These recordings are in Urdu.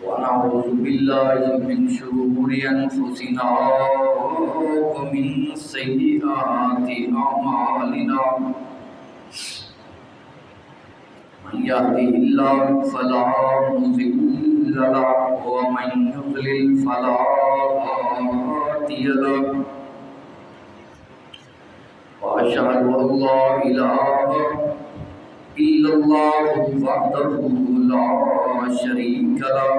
ونعوذ بالله من شرور أنفسنا ومن سيئات أعمالنا من يهده الله فلا مضل له ومن يضلل فلا هادي له وأشهد أن لا إله إلا الله وحده لا شريك له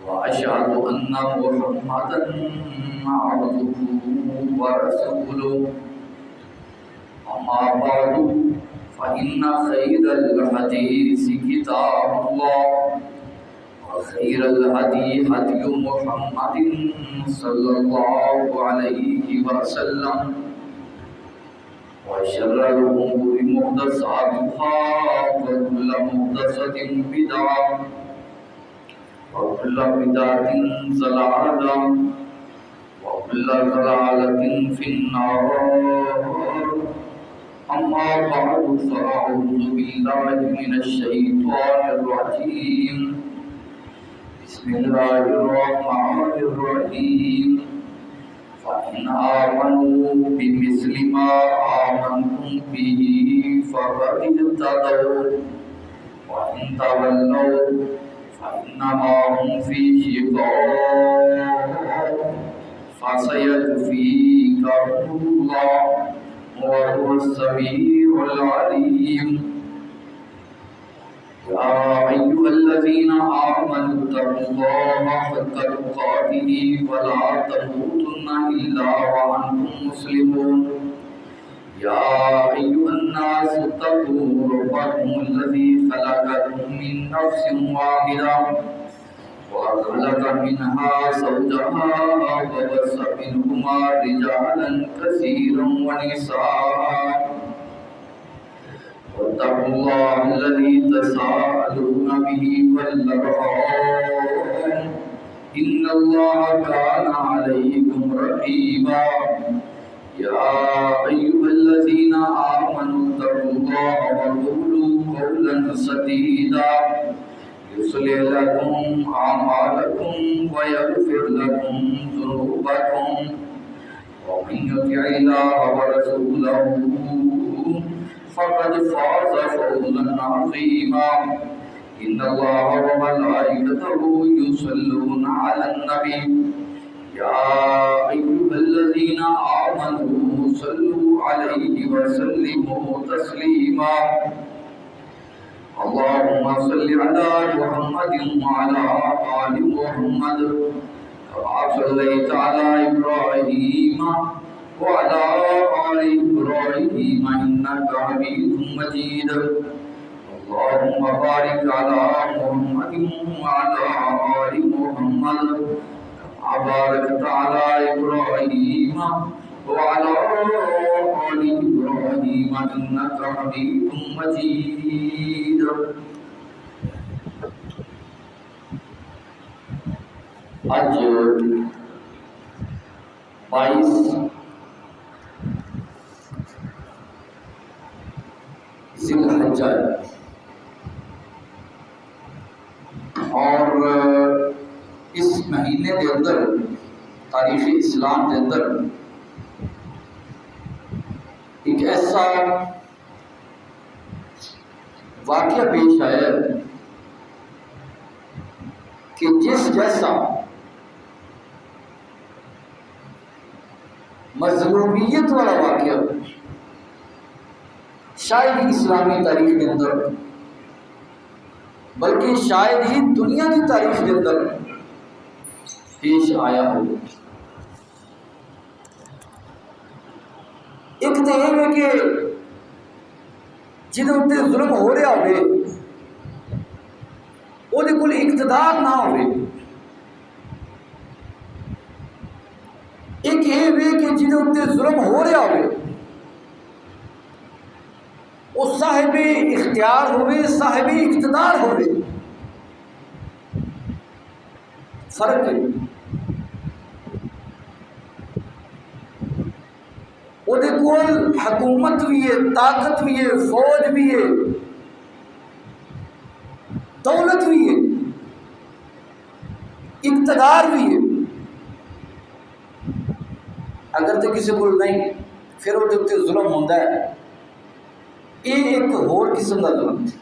وأشهد أن محمدا عبده ورسوله أما بعد فإن خير الحديث كتاب الله وخير الهدي هدي محمد صلى الله عليه وسلم وشر الأمور محدثاتها وكل محدثة بدعة وكل بدعة ضلالة وكل ضلالة في النار أما بعد فأعوذ بالله من الشيطان الرجيم بسم الله الرحمن الرحيم فإن آمنوا بمثل ما آمنتم به فقد اهتدوا وإن تولوا فإنما هم في شقاق فسيكفيكهم الله وهو السميع العليم يا أيها الذين آمنوا اتقوا الله حق تقاته ولا تموتن إلا وأنتم مسلمون يا أيها الناس اتقوا ربكم الذي خلقكم من نفس واحدة وخلق منها زوجها وبث منهما رجالا كثيرا ونساء واتقوا الله الذي تساءلون به والأرحام إن الله كان عليكم رقيبا يا أيها الذين آمنوا اتقوا الله وقولوا قولا سديدا يصلح لكم أعمالكم ويغفر لكم ذنوبكم ومن يطع الله ورسوله فقد فاز فوزا عظيما إن الله وملائكته يصلون على النبي يا أيها الذين آمنوا صلوا عليه وسلموا تسليما اللهم صل على محمد وعلى آل محمد كما صليت على إبراهيم وعلى آل إبراهيم إنك حميد مجيد اللهم بارك على محمد وعلى آل محمد كما باركت على إبراهيم وعلى آل إبراهيم إنك حميد مجيد آج 22 ذی الحجہ اور اس مہینے کے اندر تاریخ اسلام کے اندر ایک ایسا واقعہ پیش آیا کہ جس جیسا مظلومیت والا واقعہ شاید ہی اسلامی تاریخ کے اندر بلکہ شاید ہی دنیا کی تاریخ کے اندر پیش آیا ہو۔ ایک تو یہ ہے کہ جہاں اتنے ظلم ہو رہا ہوئے وہ کوئی اقتدار نہ ہوئے، ایک یہ ہے کہ جہاں اتنے ظلم ہو رہا ہوئے وہ صاحب اختیار ہوئے، صاحب اقتدار ہوئے، فرق ہے۔ وہ حکومت بھی ہے، طاقت بھی ہے، فوج بھی ہے، دولت بھی ہے، اقتدار بھی ہے، اگر تو کسی کو نہیں پھر وہ ظلم ہوتا ہے، یہ ایک اور قسم کا ظلم ہے۔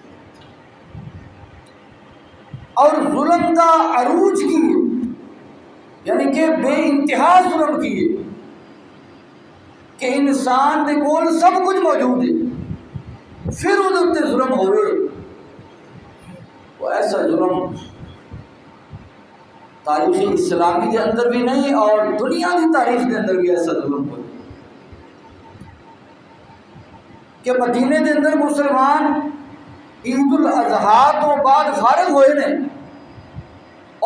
اور ظلم کا عروج کی ہے، یعنی کہ بے انتہا ظلم کی ہے کہ انسان دے کول سب کچھ موجود ہے پھر وہ ظلم ہوئے، وہ ایسا ظلم تاریخ اسلامی کے اندر بھی نہیں اور دنیا کی تاریخ کے اندر بھی ایسا ظلم ہوئے کہ مدینے کے اندر مسلمان عید الاضحیٰ تو بعد فارغ ہوئے نے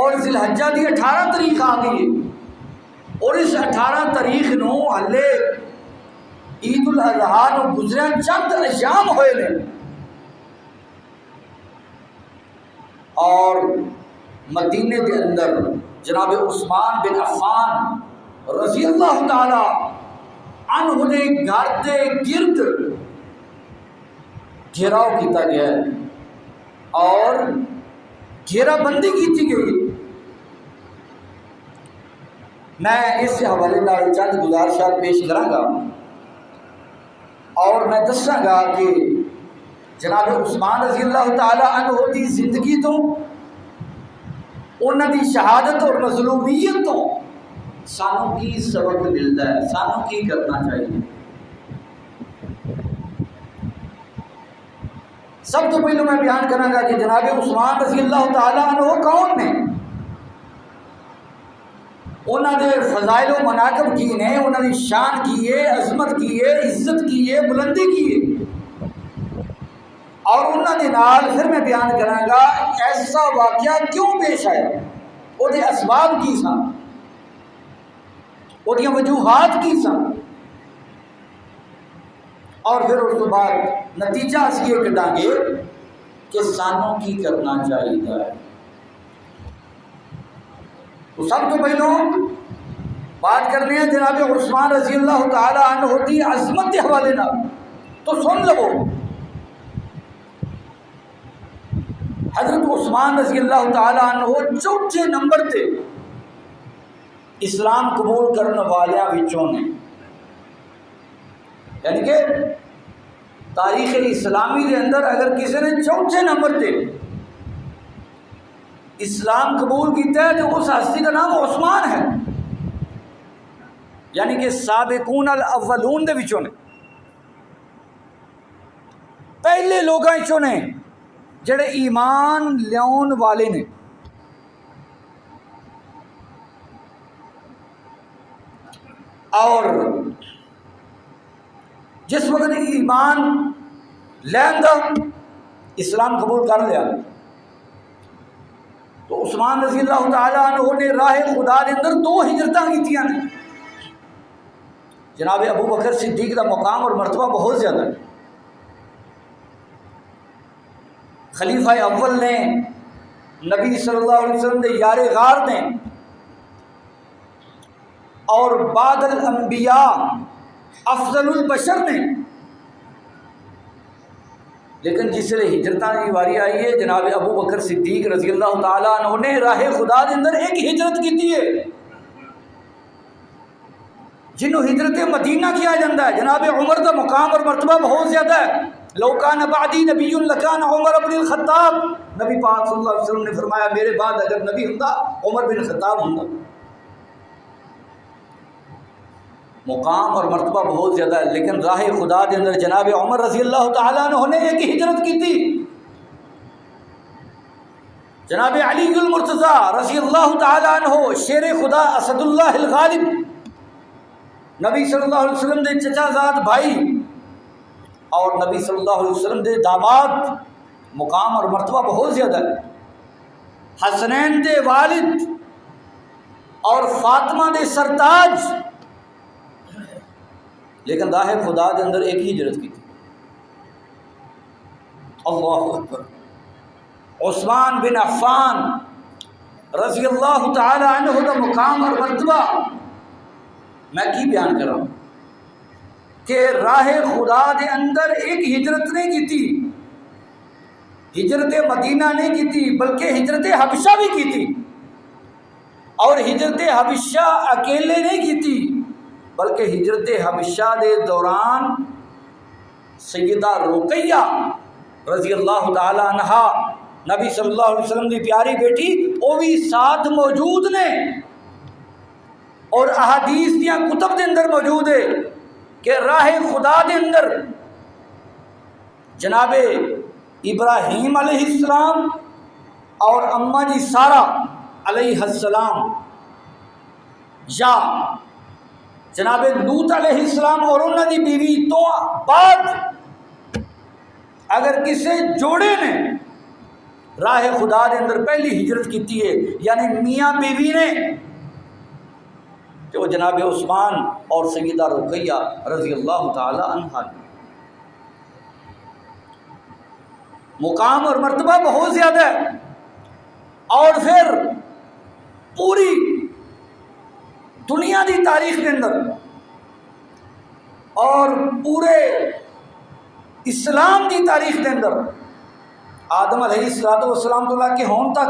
اور ذی الحجہ کی 18 تاریخ آ گئی ہے، اور اس 18 تاریخ نو ہلے عید الاضحیٰ نو گزرے چند ایام ہوئے نے، اور مدینے کے اندر جناب عثمان بن عفان رضی اللہ تعالی عنہ نے گھر کے گرد گھیراؤ کیتا گیا ہے اور گھیرا بندی کی گئی۔ میں اس حوالے نال چند گزارشات پیش کراں گا اور میں دساں گا کہ جناب عثمان رضی اللہ تعالی عنہ کی زندگی تو انہوں کی شہادت اور مظلومیت تو سانوں کی سبق ملتا ہے، سانوں کی کرنا چاہیے۔ سب تو پہلے میں بیان کروں گا کہ جناب عثمان رضی اللہ تعالی عنہ کون نے، انہوں نے فضائل و مناقب کی نے، انہوں نے شان کی ہے، عظمت کی ہے، عزت کی ہے، بلندی کی ہے، اور انہوں نے نال پھر میں بیان کروں گا ایسا واقعہ کیوں پیش آیا، وہ دے اسباب کی سن، وہ دیا وجوہات کی سن، اور پھر اس کے بعد نتیجہ اس یہ کٹاں گے کہ سانوں کی کرنا چاہیے۔ تو سب تو پہلو بات کرنے ہیں جناب عثمان رضی اللہ تعالی عنہ کی عظمت کے حوالے نہ، تو سن لو حضرت عثمان رضی اللہ تعالی عنہ چوتھے نمبر تے اسلام قبول کرنے والیاں وچوں نے، یعنی کہ تاریخ اسلامی کے اندر اگر کسی نے چوتھے نمبر تے اسلام قبول کیتا ہے تو اس ہستی کا نام عثمان ہے، یعنی کہ سابقون الاولون دے وچوں نے، پہلے لوگاں وچوں نے جڑے ایمان لیاون والے نے۔ اور جس وقت ایمان لین دا اسلام قبول کر لیا تو عثمان رضی اللہ تعالی عنہ نے راہ خدا کے اندر 2 ہجرتاں کیتیاں نے۔ جناب ابو بکر صدیق کا مقام اور مرتبہ بہت زیادہ ہے، خلیفہ اول نے، نبی صلی اللہ علیہ وسلم کے یار غار نے، اور بعد الانبیاء افضل البشر نے، لیکن جس لئے ہجرتاں کی واری آئی ہے جناب ابو بکر صدیق رضی اللہ تعالیٰ عنہ نے راہ خدا کے اندر ایک ہجرت کی ہے جنہوں ہجرت مدینہ کیا جاتا ہے۔ جناب عمر کا مقام اور مرتبہ بہت زیادہ ہے، لو کان بعدی نبی لکان عمر بن الخطاب، نبی پاک صلی اللہ علیہ وسلم نے فرمایا میرے بعد اگر نبی ہوں عمر بن الخطاب ہوں۔ مقام اور مرتبہ بہت زیادہ ہے، لیکن راہ خدا کے اندر جناب عمر رضی اللہ تعالیٰ عنہ نے ایک ہجرت کی تھی۔ جناب علی المرتضیٰ رضی اللہ تعالیٰ عنہ شیر خدا اسد اللہ الغالب، نبی صلی اللہ علیہ وسلم دے چچا زاد بھائی اور نبی صلی اللہ علیہ وسلم دے داماد، مقام اور مرتبہ بہت زیادہ ہے۔ حسنین دے والد اور فاطمہ دے سرتاج، لیکن راہ خدا کے اندر ایک ہی ہجرت کی تھی۔ اللہ اکبر۔ عثمان بن عفان رضی اللہ تعالی عنہ کا مقام اور مرتبہ میں کی بیان کر رہا ہوں کہ راہ خدا کے اندر ایک ہجرت نہیں کی تھی، ہجرت مدینہ نہیں کی تھی بلکہ ہجرت حبشہ بھی کی تھی، اور ہجرت حبشہ اکیلے نہیں کیتی، بلکہ ہجرت حبشہ دے دوران سیدہ رقیہ رضی اللہ تعالی عنہا نبی صلی اللہ علیہ وسلم کی پیاری بیٹی وہ بھی ساتھ موجود نے، اور احادیث دیا کتب دے اندر موجود ہے کہ راہ خدا دے اندر جناب ابراہیم علیہ السلام اور اماں جی سارہ علیہ السلام، یا جناب لوط علیہ السلام اور انہوں کی بیوی تو بعد اگر کسی جوڑے نے راہ خدا دے اندر پہلی ہجرت کیتی ہے، یعنی میاں بیوی نے، تو جناب عثمان اور سیدہ رقیہ رضی اللہ تعالی عنہ۔ مقام اور مرتبہ بہت زیادہ ہے، اور پھر پوری دنیا دی تاریخ کے اندر اور پورے اسلام کی تاریخ کے اندر آدم علیہ السلام تو لے کے ہون تک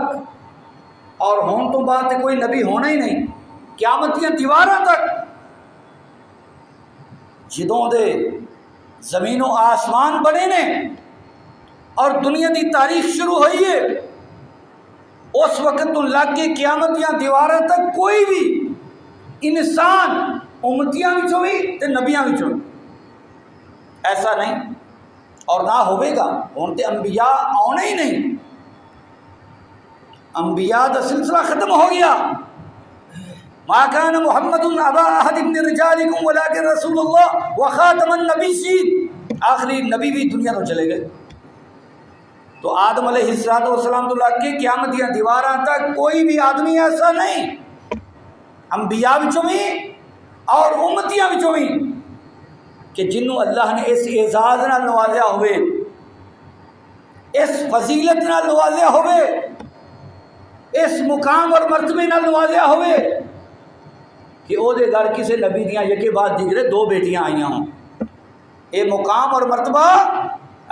اور ہون تو بعد کوئی نبی ہونا ہی نہیں، قیامت دیا دیواراں تک جدوں دے زمین و آسمان بنے نے اور دنیا دی تاریخ شروع ہوئی ہے، اس وقت تو لگ کے قیامت دیا دیواراں تک کوئی بھی انسان امتیاں وچوں بھی تے نبیاں وچوں ایسا نہیں، اور نہ ہوئے گا۔ ہن تے انبیاء آنے ہی نہیں، انبیاء دا سلسلہ ختم ہو گیا۔ ما کان محمد ابا احد من رجالکم ولکن رسول اللہ وخاتم النبیین، آخری نبی بھی دنیا تو چلے گئے۔ تو آدم علیہ السلام تو لگ کے قیامت دیا دیواراں تک کوئی بھی آدمی ایسا نہیں، انبیاء وچوں بھی اور امتیاں وچوں بھی، کہ جنہوں اللہ نے اس اعزاز نال نوازیا ہوئے، اس فضیلت نال نوازیا ہوئے، اس مقام اور مرتبے نال نوازیا ہوئے کہ او دے گھر کسی نبی دیاں یکے بعد دیگرے دو بیٹیاں آئیاں ہوں۔ اے مقام اور مرتبہ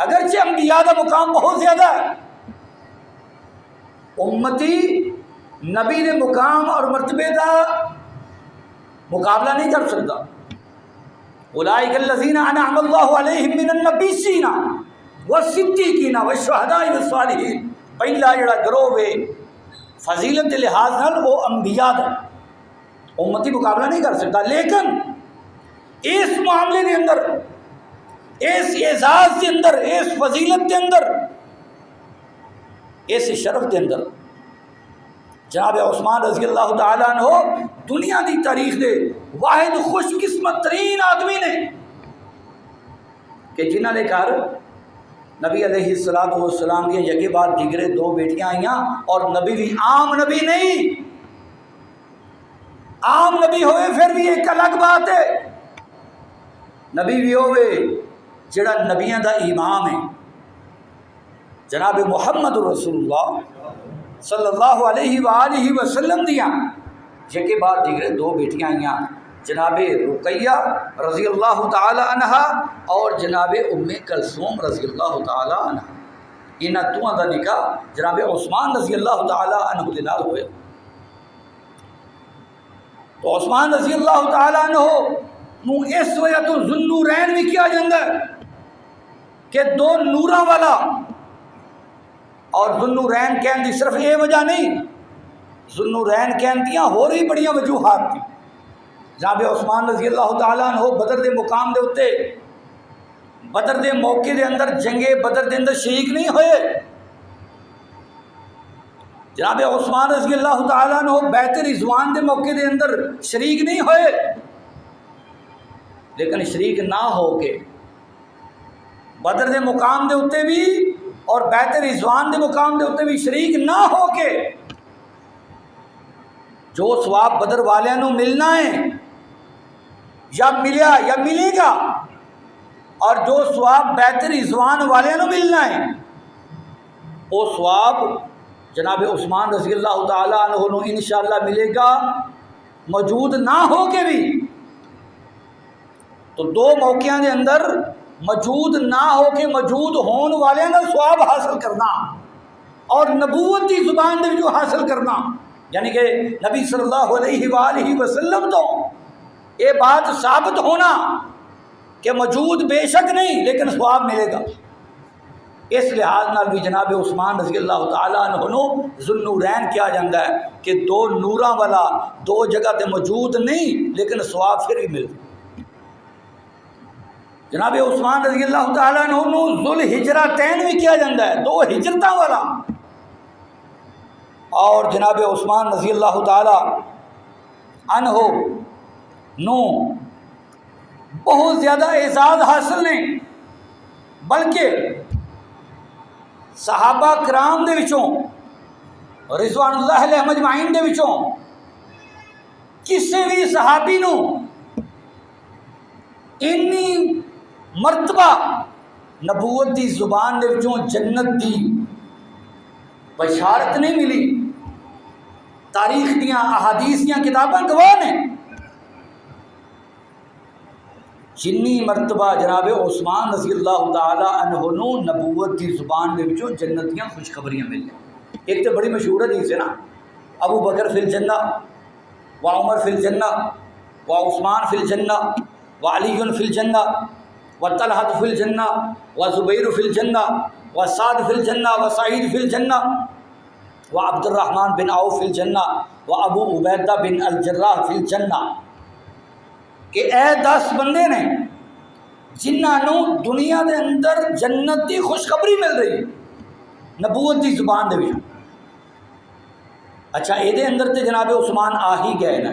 اگرچہ انبیاء دا مقام بہت زیادہ ہے، امتی نبی دے مقام اور مرتبے دا مقابلہ نہیں کر سکتا۔ اولئک الذین انعم اللہ علیہم من النبیین والصدیقین والشہداء والصالحین، پہلا جڑا گروہ ہے فضیلت کے لحاظ نال وہ انبیاء دا، امتی مقابلہ نہیں کر سکتا، لیکن اس معاملے کے اندر، اس اعزاز کے اندر، اس فضیلت کے اندر، اس شرف کے اندر جناب عثمان رضی اللہ تعالیٰ عنہ دنیا دی تاریخ دے واحد خوش قسمت ترین آدمی نے کہ جنہوں نے گھر نبی علیہ السلام کی یکے بعد دیگرے دو بیٹیاں آئیاں، اور نبی بھی عام نبی نہیں، عام نبی ہوئے پھر بھی ایک الگ بات ہے، نبی بھی ہوئے جڑا نبیاں دا امام ہے، جناب محمد رسول اللہ صلی اللہ علیہ وآلہ وسلم دیا یکے بعد دیگرے دو بیٹیاں آئیاں، جناب رقیہ رضی اللہ تعالی عنہ اور جناب ام کلثوم رضی اللہ تعالی عنہ، انہاں دوواں دا نکاح جناب عثمان رضی اللہ تعالی عنہ دے نال ہوئے۔ تو عثمان رضی اللہ تعالی عنہ نو اس وجہ تو ذوالنورین بھی کیا جاتا ہے کہ دو نوراں والا، اور ذوالنورین کہن دی صرف یہ وجہ نہیں، ذوالنورین کہن دیاں ہو رہی بڑیاں وجوہات تھی۔ جناب عثمان رضی اللہ تعالیٰ عنہ بدر دے مقام دے اتے، بدر دے موقع دے اندر جنگ بدر دے اندر شریک نہیں ہوئے، جناب عثمان رضی اللہ تعالیٰ عنہ بیعت رضوان دے موقع دے اندر شریک نہیں ہوئے، لیکن شریک نہ ہو کے بدر دے مقام دے اتے بھی اور بیعت رضوان دے مقام دے اتے بھی شریک نہ ہو کے جو ثواب بدر والے نو ملنا ہے یا ملیا یا ملے گا، اور جو ثواب بیعت رضوان والے نو ملنا ہے وہ ثواب جناب عثمان رضی اللہ تعالیٰ عنہ نو انشاءاللہ ملے گا موجود نہ ہو کے بھی۔ تو دو موقعوں کے اندر موجود نہ ہو کے موجود ہون والے کا ثواب حاصل کرنا اور نبوت کی زبان دے جو حاصل کرنا، یعنی کہ نبی صلی اللہ علیہ وآلہ وسلم تو یہ بات ثابت ہونا کہ موجود بے شک نہیں لیکن ثواب ملے گا، اس لحاظ نال بھی جناب عثمان رضی اللہ تعالیٰ عنہ نو ذوالنورین کیا جاتا ہے کہ دو نوراں والا دو جگہ تے موجود نہیں لیکن ثواب پھر بھی ملتا۔ جناب عثمان رضی اللہ تعالیٰ عنہ نو ذوالہجرتین بھی کیا جاتا ہے، دو ہجرتاں والا۔ اور جناب عثمان رضی اللہ تعالیٰ عنہ نو بہت زیادہ اعزاز حاصل نہیں، بلکہ صحابہ کرام دے وچوں رضوان اللہ علیہ مجمعین دے وچوں کسی بھی صحابی نو انی مرتبہ نبوت دی زبان دے وچوں جنت دی بشارت نہیں ملی۔ تاریخ دیاں احادیث دیاں کتاباں گواہ نے جنی مرتبہ جناب عثمان رضی اللہ تعالیٰ عنہ نو نبوت دی زبان دے وچوں جنت دیاں خوشخبریاں ملیں۔ ایک تو بڑی مشہور حدیث ہے نا، ابو بکر فی الجنہ و عمر فی الجنہ و عثمان فی الجنہ و علی فی الجنہ و طلحہ فی الجنہ و زبیر فی الجنہ و سعد فی الجنہ و سعید فی الجنہ و عبد الرحمن بن عوف فی الجنہ و ابو عبیدہ بن الجراح فی الجنہ، کہ اے 10 بندے نے جنہاں نو دنیا دے اندر جنت دی خوشخبری مل رہی ہے نبوت دی زبان دے وچ۔ اچھا یہ دے اندر تے جناب عثمان آ ہی گئے نا،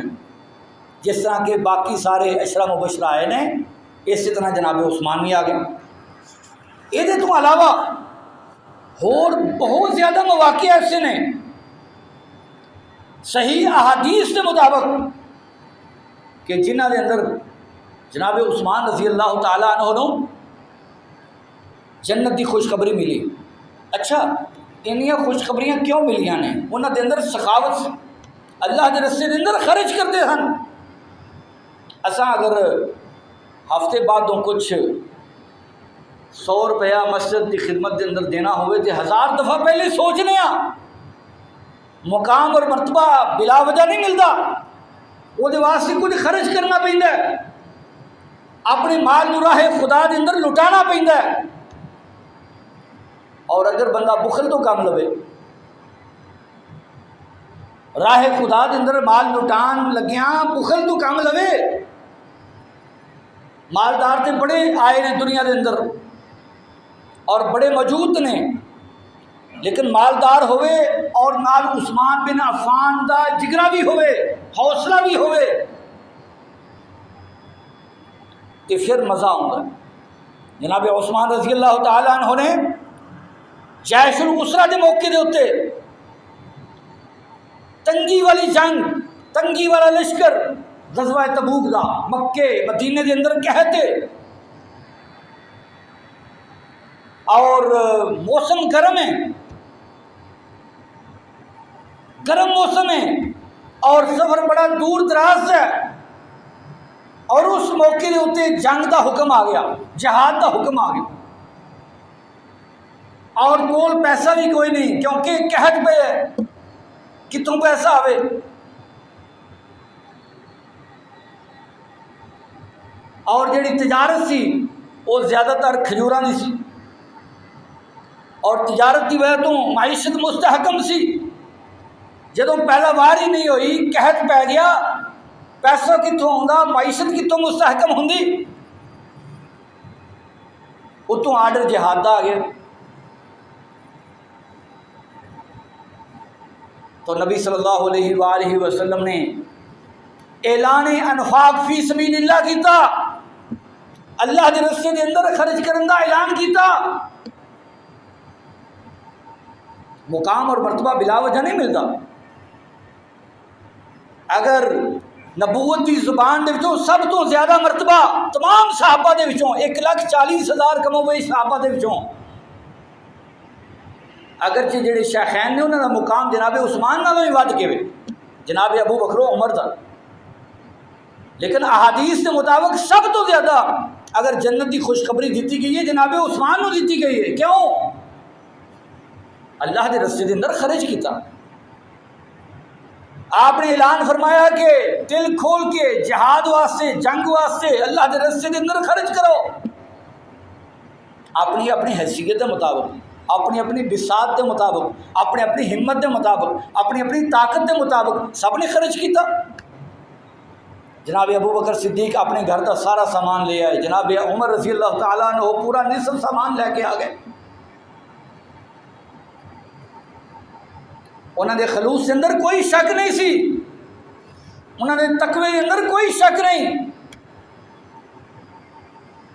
جس طرح کہ باقی سارے عشرہ مبشرہ آئے نے اسی طرح جناب عثمان بھی آ گئے۔ یہ دے تو علاوہ اور بہت زیادہ مواقع ایسے نے صحیح احادیث کے مطابق کہ جنہ دے اندر جناب عثمان رضی اللہ تعالیٰ عنہ نو جنت دی خوشخبری ملی۔ اچھا انہیاں خوشخبریاں کیوں ملیاں نے؟ انہاں دے اندر سخاوت اللہ دے رستے دے اندر خرچ کرتے ہیں۔ اساں اگر ہفتے بعدوں کچھ 100 روپیہ مسجد کی خدمت دے اندر دینا ہوئے تو 1000 دفعہ پہلے سوچنے ہاں، مقام اور مرتبہ بلا وجہ نہیں ملتا، وہ دے واسطے کچھ خرچ کرنا پیندا ہے، اپنے مال نو راہ خدا دے اندر لٹانا پیندا ہے۔ اور اگر بندہ بخل تو کم لوے، راہ خدا دے اندر مال لٹان لگیاں بخل تو کم لوے۔ مالدار تے بڑے آئے نے دنیا دے اندر اور بڑے موجود نے، لیکن مالدار ہوئے اور نال عثمان بن عفان دا جگرا بھی ہوئے، حوصلہ بھی ہوئے، کہ پھر مزہ آؤں گا۔ جناب عثمان رضی اللہ تعالیٰ عنہ نے جیش الاسرہ دے موقع دے ہوتے تنگی والی جنگ، تنگی والا لشکر غزوہ تبوک دا مکے مدینے دے اندر کہتے، اور موسم گرم ہے، گرم موسم ہے اور سفر بڑا دور دراز ہے، اور اس موقع کے اتنے جنگ دا حکم آ گیا، جہاد دا حکم آ گیا، اور کول پیسہ بھی کوئی نہیں کیونکہ قحط پہ ہے، کتوں پیسہ آوے۔ اور جڑی تجارت سی وہ زیادہ تر کھجوراں دی سی، اور تجارت کی وجہ تو معیشت مستحکم سی۔ جدوں پہلا وار ہی نہیں ہوئی قحط پی گیا، پیسہ کتوں آਉਂਦਾ، معیشت کتوں مستحکم ہوندی، اتوں آرڈر جہاد دا آ گیا۔ تو نبی صلی اللہ علیہ وآلہ وسلم نے اعلان انفاق فی سبیل اللہ کیتا، اللہ دے رستے دے اندر خرچ کرن دا اعلان کیتا۔ مقام اور مرتبہ بلا وجہ نہیں ملتا۔ اگر نبوت دی زبان دے وچوں سب تو زیادہ مرتبہ تمام صحابہ دے وچوں 1,40,000 کم ہوئے صحابہ دے وچوں، اگرچہ جڑے شیخین نے انہاں دا مقام جناب عثمان نالوں ہی ود کے جناب ابو بکر و عمر دا، لیکن احادیث کے مطابق سب تو زیادہ اگر جنت کی خوشخبری دیتی گئی ہے جناب عثمان کو دیتی گئی ہے۔ کیوں؟ اللہ دے رستے دے اندر خرچ کیتا۔ آپ نے اعلان فرمایا کہ دل کھول کے جہاد واسطے، جنگ واسطے اللہ کے رستے کے اندر خرچ کرو، اپنی اپنی حیثیت کے مطابق، اپنی اپنی بساط کے مطابق، اپنی اپنی ہمت کے مطابق، اپنی اپنی طاقت کے مطابق سب نے خرچ کیتا۔ جناب ابو بکر صدیق اپنے گھر کا سارا سامان لے آئے، جناب عمر رضی اللہ تعالیٰ عنہ پورا نصف سامان لے کے آ گئے۔ انہوں نے خلوص کے اندر کوئی شک نہیں سی، انہوں نے تقوی کے اندر کوئی شک نہیں،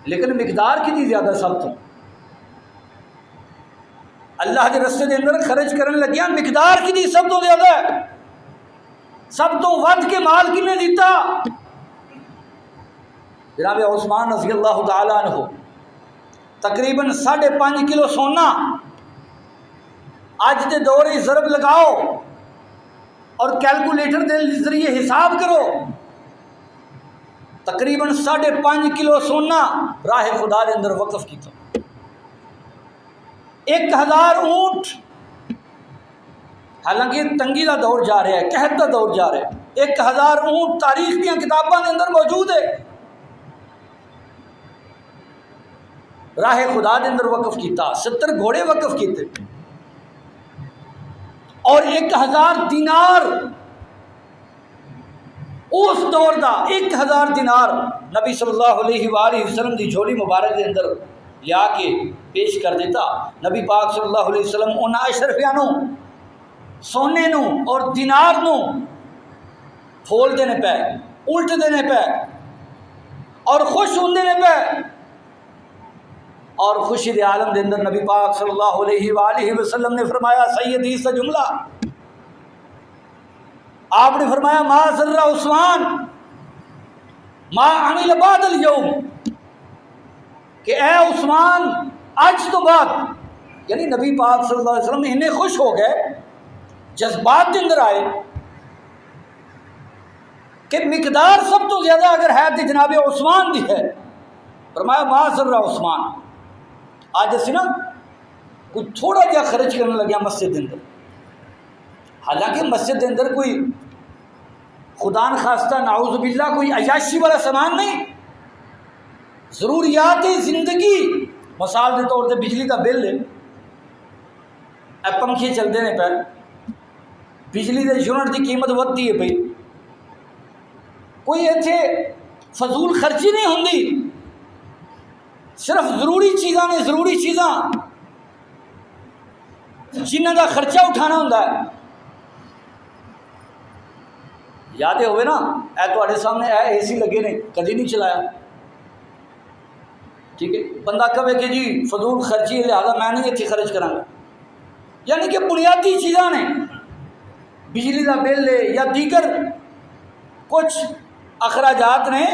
لیکن مقدار کتنی زیادہ سب تو اللہ کے رستے کے اندر خرچ کرنے لگیا، مقدار کتنی سب تو زیادہ ہے، سب تو ود کے مال کنے دیتا؟ جناب عثمان رضی اللہ تعالیٰ عنہ تقریباً 5.5 کلو سونا، آج کے دور ہی ضرب لگاؤ اور کیلکولیٹر کے ذریعے حساب کرو، تقریباً 5.5 کلو سونا راہ خدا کے اندر وقف کیتا۔ 1000 اونٹ، حالانکہ تنگی کا دور جا رہا ہے، قحط کا دور جا رہا ہے، 1000 اونٹ تاریخ کی کتابوں کے اندر موجود ہے، راہ خدا کے اندر وقف کیتا، 70 گھوڑے وقف کیتے، اور 1000 دینار اس دور دا 1000 دینار نبی صلی اللہ علیہ وآلہ وسلم دی جھولی مبارک کے اندر لیا کے پیش کر دیتا۔ نبی پاک صلی اللہ علیہ وسلم ان اشرفیاں نو، سونے نو اور دینار نو پھول دینے پہ، الٹ دینے پہ اور خوش ہوندے نے پہ، اور خوشی دے عالم دے اندر نبی پاک صلی اللہ علیہ وآلہ وسلم نے فرمایا، سیدی سے جملہ آپ نے فرمایا، ما ذر عثمان ما عمل بعد اليوم، کہ اے عثمان آج تو بعد، یعنی نبی پاک صلی اللہ علیہ وسلم انہیں خوش ہو گئے، جذبات کے اندر آئے کہ مقدار سب تو زیادہ اگر ہے تو جناب عثمان دی ہے، فرمایا ما ذر عثمان، آج اسی نا کوئی تھوڑا جہا خرچ کرنے لگیا مسجد کے اندر، حالانکہ مسجد کے اندر کوئی خدا نخواستہ نعوذ باللہ کوئی عیاشی والا سامان نہیں، ضروریات زندگی، مثال کے طور پہ بجلی کا بل ہے، پنکھے چلتے ہیں پہ، بجلی کے یونٹ کی قیمت ودتی ہے بھائی، کوئی ایتھے فضول خرچی نہیں ہوندی، صرف ضروری چیزاں نے، ضروری چیزاں جنہاں دا خرچہ اٹھانا ہوتا ہے۔ یاد ہوئے نا، اے تواڈے سامنے اے سی لگے نے، کدی نہیں چلایا، ٹھیک ہے، بندہ کہے کہ جی فضول خرچی ہے لہٰذا میں نہیں اتنے خرچ کراں گا، یعنی کہ بنیادی چیزاں نے، بجلی کا بل ہے یا دیگر کچھ اخراجات نے،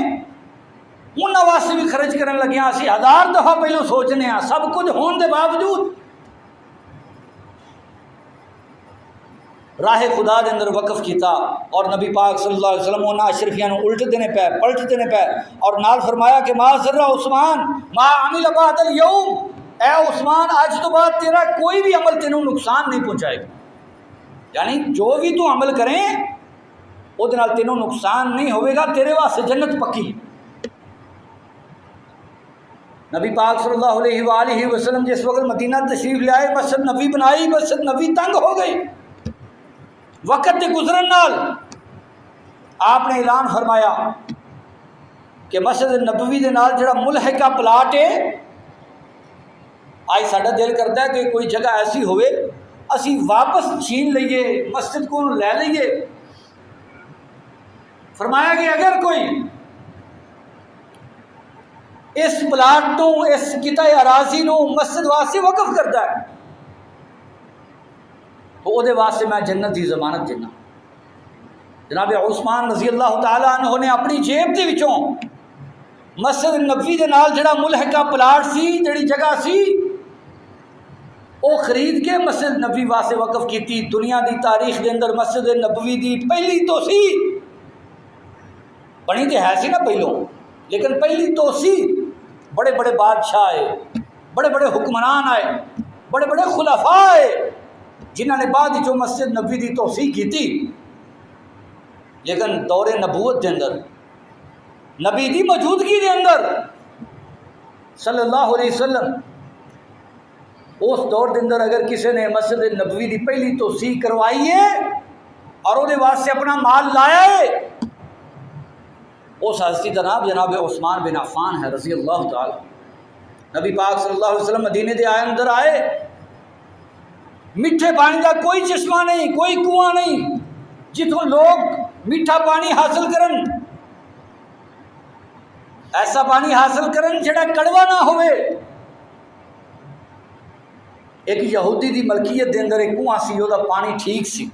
انہاں واسطے بھی خرچ کرنے لگے ہاں، اسی 1000 دفعہ پہلو سوچنے ہاں، سب کچھ ہون دے باوجود راہ خدا دے اندر وقف کیتا، اور نبی پاک صلی اللہ علیہ وسلم انہاں اشرفیاں الٹ دینے پہ، پلٹ دینے پہ، اور نال فرمایا کہ ما ذر عثمان ما عمل بعد اليوم، اے عثمان آج تو بعد تیرا کوئی بھی عمل تینوں نقصان نہیں پہنچائے گا، یعنی جو بھی تو عمل کریں وہ نال تینوں نقصان نہیں ہوئے گا، تیرے واسطے جنت پکی۔ نبی پاک صلی اللہ علیہ وآلہ وسلم جس وقت مدینہ تشریف لے آئے، مسجد نبی بنائی، مسجد نبی تنگ ہو گئی، وقت گزرن نال آپ نے اعلان فرمایا کہ مسجد نبوی دے نال جڑا ملحقہ پلاٹ ہے، آج ساڈا دل کرتا ہے کہ کوئی جگہ ایسی ہوئے اسی واپس چھین لئیے، مسجد کو لے لئیے۔ فرمایا کہ اگر کوئی اس پلاٹ تو اس قطع اراضی نو مسجد واسطے وقف کرتا ہے تو وہ دے واسطے میں جنت کی ضمانت دینا۔ جناب عثمان رضی اللہ تعالیٰ عنہ نے اپنی جیب دے وچوں مسجد نبوی دے نال جڑا ملحقہ پلاٹ سی، جڑی جگہ سی، وہ خرید کے مسجد نبوی واسطے وقف کیتی۔ دنیا دی تاریخ دے اندر مسجد نبوی دی پہلی تو سی، بنی تے ہے سی نا پہلوں، لیکن پہلی تو سی، بڑے بڑے بادشاہ آئے، بڑے بڑے حکمران آئے، بڑے بڑے خلفاء آئے، جنہوں نے بعد جو مسجد نبوی دی توسیع کی تھی، لیکن دور نبوت کے اندر نبی دی موجودگی کے اندر صلی اللہ علیہ وسلم اس دور کے اندر اگر کسی نے مسجد نبوی دی پہلی توسیع کروائی ہے اور وہ واسطے اپنا مال لایا ہے، اس ہستی کا نام جناب عثمان بن عفان ہے رضی اللہ تعالی۔ نبی پاک صلی اللہ علیہ وسلم مدینے دے اندر آئے، میٹھے پانی کا کوئی چشمہ نہیں، کوئی کنواں نہیں جتوں لوگ میٹھا پانی حاصل کرن، ایسا پانی حاصل کرن جڑا کڑوا نہ ہوئے۔ ایک یہودی دی ملکیت دے اندر ایک کنواں سی، وہ پانی ٹھیک سی۔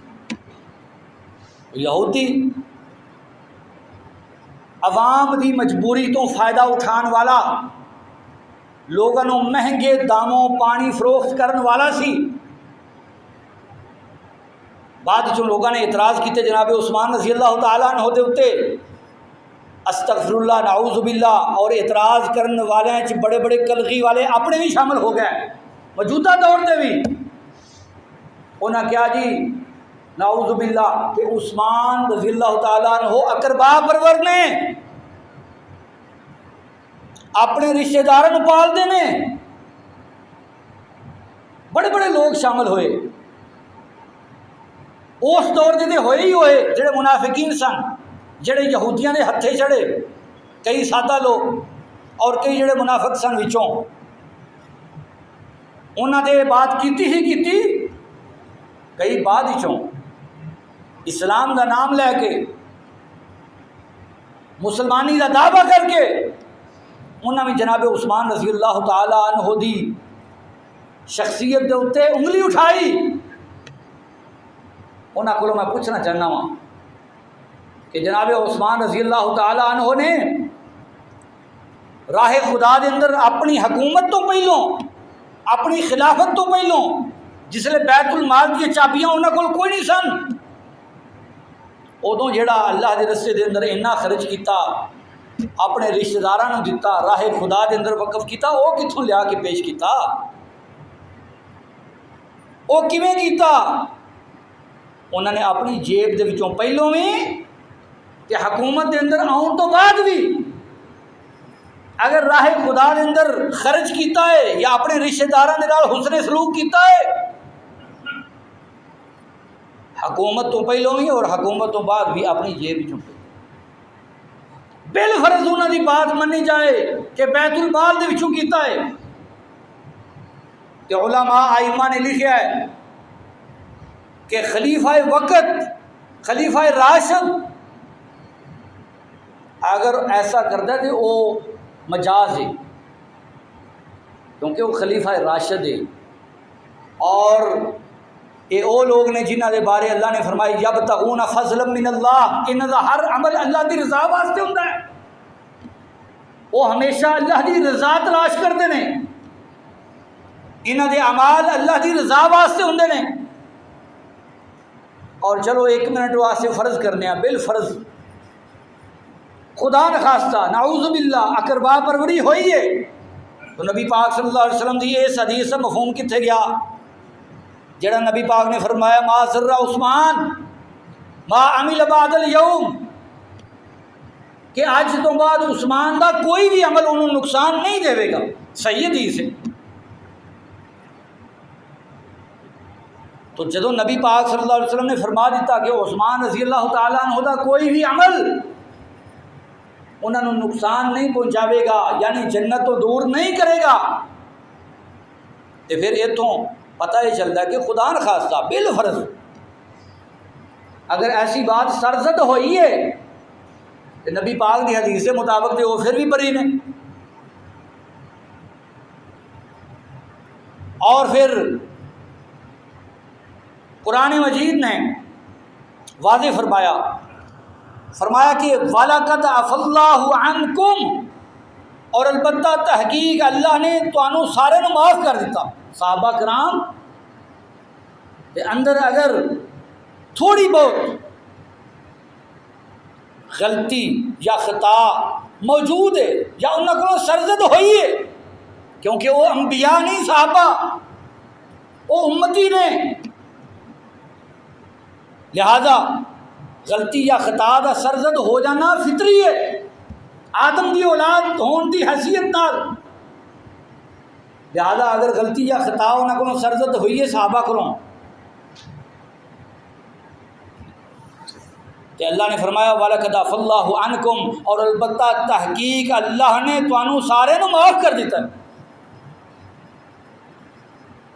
یہودی عوام دی مجبوری تو فائدہ اٹھان والا، لوگوں مہنگے داموں پانی فروخت کرن والا سی۔ بعد جو لوگوں نے اعتراض کیتے جناب عثمان رضی اللہ تعالیٰ عنہ دے اتے، استغفر اللہ نعوذ باللہ، اور اعتراض کرن والے بڑے بڑے کلغی والے اپنے بھی شامل ہو گئے موجودہ دور دے بھی۔ انہاں کیا جی نعوذ باللہ کہ عثمان رضی اللہ تعالیٰ عنہ اقربا پرور نے، اپنے رشتہ داروں پال دے نے۔ بڑے بڑے لوگ شامل ہوئے اس دور دے ہوئے ہی ہوئے، جڑے منافقین سن، جڑے یہودیاں دے ہتھے چڑھے، کئی سادہ لوگ اور کئی جڑے منافق سن وچوں، انہاں دے بات کیتی ہی کیتی، کئی بعد وچوں اسلام دا نام لے کے مسلمانی دا دعویٰ کر کے انہاں بھی جناب عثمان رضی اللہ تعالیٰ عنہ دی شخصیت دے اتے انگلی اٹھائی۔ انہاں کو میں پوچھنا چاہنا ہوں کہ جناب عثمان رضی اللہ تعالیٰ عنہ نے راہ خدا دے اندر اپنی حکومت تو پہلوں، اپنی خلافت تو پہلوں، جس لئے بیت المال کی چابیاں انہاں کو کوئی نہیں سن، ادوں جڑا اللہ دے رستے دے اندر اتنا خرچ کیتا، اپنے رشتہ داراں دیتا، راہ خدا دے اندر وقف کیتا، وہ کتھوں لیا کے پیش کیتا؟ وہ کیویں کیتا؟ انہوں نے اپنی جیب دے وچوں پہلوں بھی کہ حکومت دے اندر آن تو بعد بھی اگر راہ خدا دے اندر خرچ کیتا ہے یا اپنے رشتہ داراں دے نال حسن سلوک کیتا ہے، حکومت تو پہلوں بھی اور حکومت تو بعد بھی اپنی جیب وچوں بالفرض انہوں دی بات منی جائے کہ بیت المال دے وچوں کیتا ہے۔ کہ علماء ائمہ نے لکھا ہے کہ خلیفہ وقت، خلیفہ راشد اگر ایسا کرتا ہے تو وہ مجاز ہے، کیونکہ وہ خلیفہ راشد ہے، اور یہ وہ لوگ نے جنہ کے بارے اللہ نے فرمایا یبتغون فضلا من اللہ، انہاں دا ہر عمل اللہ دی رضا واسطے ہوندا ہے، وہ ہمیشہ اللہ دی رضا تلاش کرتے ہیں، انہاں دے اعمال اللہ دی رضا واسطے ہوندے نے۔ اور چلو ایک منٹ واسطے فرض کرنے ہیں، بالفرض خدا نخواستہ نعوذ باللہ اقربا پروری ہوئی ہے، تو نبی پاک صلی اللہ علیہ وسلم دی اس حدیث سے مفہوم کتنے گیا جڑا نبی پاک نے فرمایا ما ضر عثمان ما عمل بعد اليوم، کہ آج تو بعد عثمان دا کوئی بھی عمل انہوں نقصان نہیں دے گا، صحیح حدیث ہے۔ تو جدو نبی پاک صلی اللہ علیہ وسلم نے فرما دیتا کہ عثمان رضی اللہ تعالیٰ عنہ دا کوئی بھی عمل انہوں نے نقصان نہیں پہنچاوے گا، یعنی جنت تو دور نہیں کرے گا، تو پھر اتوں پتہ یہ چلتا ہے کہ خدا نخواستہ بالفرض اگر ایسی بات سرزد ہوئی ہے تو نبی پاک کی حدیث کے مطابق تو وہ پھر بھی بری نے۔ اور پھر قرآن مجید نے واضح فرمایا کہ وَلَقَدْ عَفَا اللَّهُ عَنْكُمْ، اور البتہ تحقیق اللہ نے تانوں سارے نو معاف کر دیتا۔ صحابہ کرام کے اندر اگر تھوڑی بہت غلطی یا خطا موجود ہے یا انہوں کو سرزد ہوئی ہے، کیونکہ وہ انبیاء نہیں، صحابہ وہ امتی نے، لہذا غلطی یا خطا دا سرزد ہو جانا فطری ہے، آدم دی اولاد ہون دی حیثیت نال۔ لہذا اگر غلطی یا خطا انہاں کو سرزد ہوئی ہے صحابہ کو، کہ اللہ نے فرمایا وَلَقَدْ عَفَا اللَّهُ عَنْكُمْ، اور البتہ تحقیق اللہ نے تانوں سارے نو معاف کر دیتا ہے۔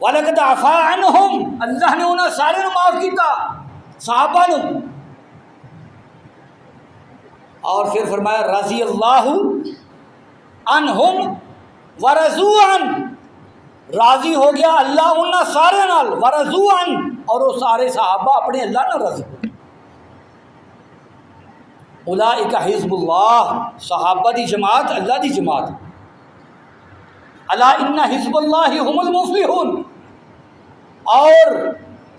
وَلَقَدْ عَفَا عَنْهُمْ، اللہ نے انہاں سارے نو معاف کیتا، صحابہ نو۔ اور پھر فرمایا رضی اللہ عنہم ورضوا عنہ، راضی ہو گیا اللہ انہاں سارے نال، ورضوا عنہ، اور وہ سارے صحابہ اپنے اللہ نال راضی ہو۔ اولئک حزب اللہ، صحابہ دی جماعت اللہ دی جماعت۔ الا ان حزب اللہ هم المفلحون، اور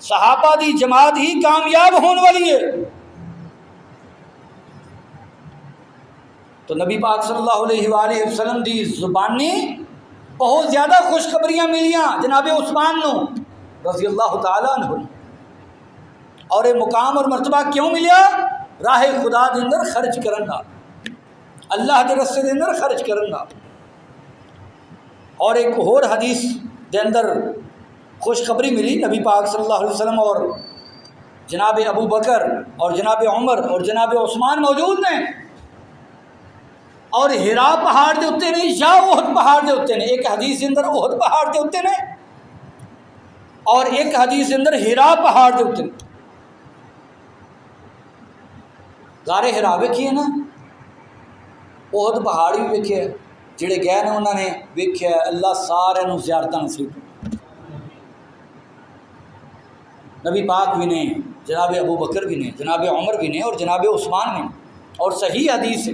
صحابہ دی جماعت ہی کامیاب ہونے والی ہے۔ تو نبی پاک صلی اللہ علیہ وآلہ وسلم دی زبانی بہت زیادہ خوشخبریاں ملیاں جناب عثمان نو رضی اللہ تعالیٰ عنہ، اور یہ مقام اور مرتبہ کیوں ملیا؟ راہ خدا دے اندر خرچ کرنا، اللہ دے رستے دے اندر خرچ کرنا۔ اور ایک اور حدیث دے اندر خوشخبری ملی، نبی پاک صلی اللہ علیہ وسلم اور جناب ابو بکر اور جناب عمر اور جناب عثمان موجود نے، اور ہرا پہاڑ دے اتنے نے یا احد پہاڑ دے اتنے نے۔ ایک حدیث دے اندر احد پہاڑ دے اتنے نے، اور ایک حدیث دے اندر ہرا پہاڑ دے اتنے۔ غار ہرا ویکھیے نا، احد پہاڑ بھی ویکھے، جڑے گئے نے انہوں نے ویکھیا اللہ سارے نو زیارت نصیب۔ نبی پاک بھی نے، جناب ابو بکر بھی نے، جناب عمر بھی نے، اور جناب عثمان بھی نے، اور صحیح حدیث ہے۔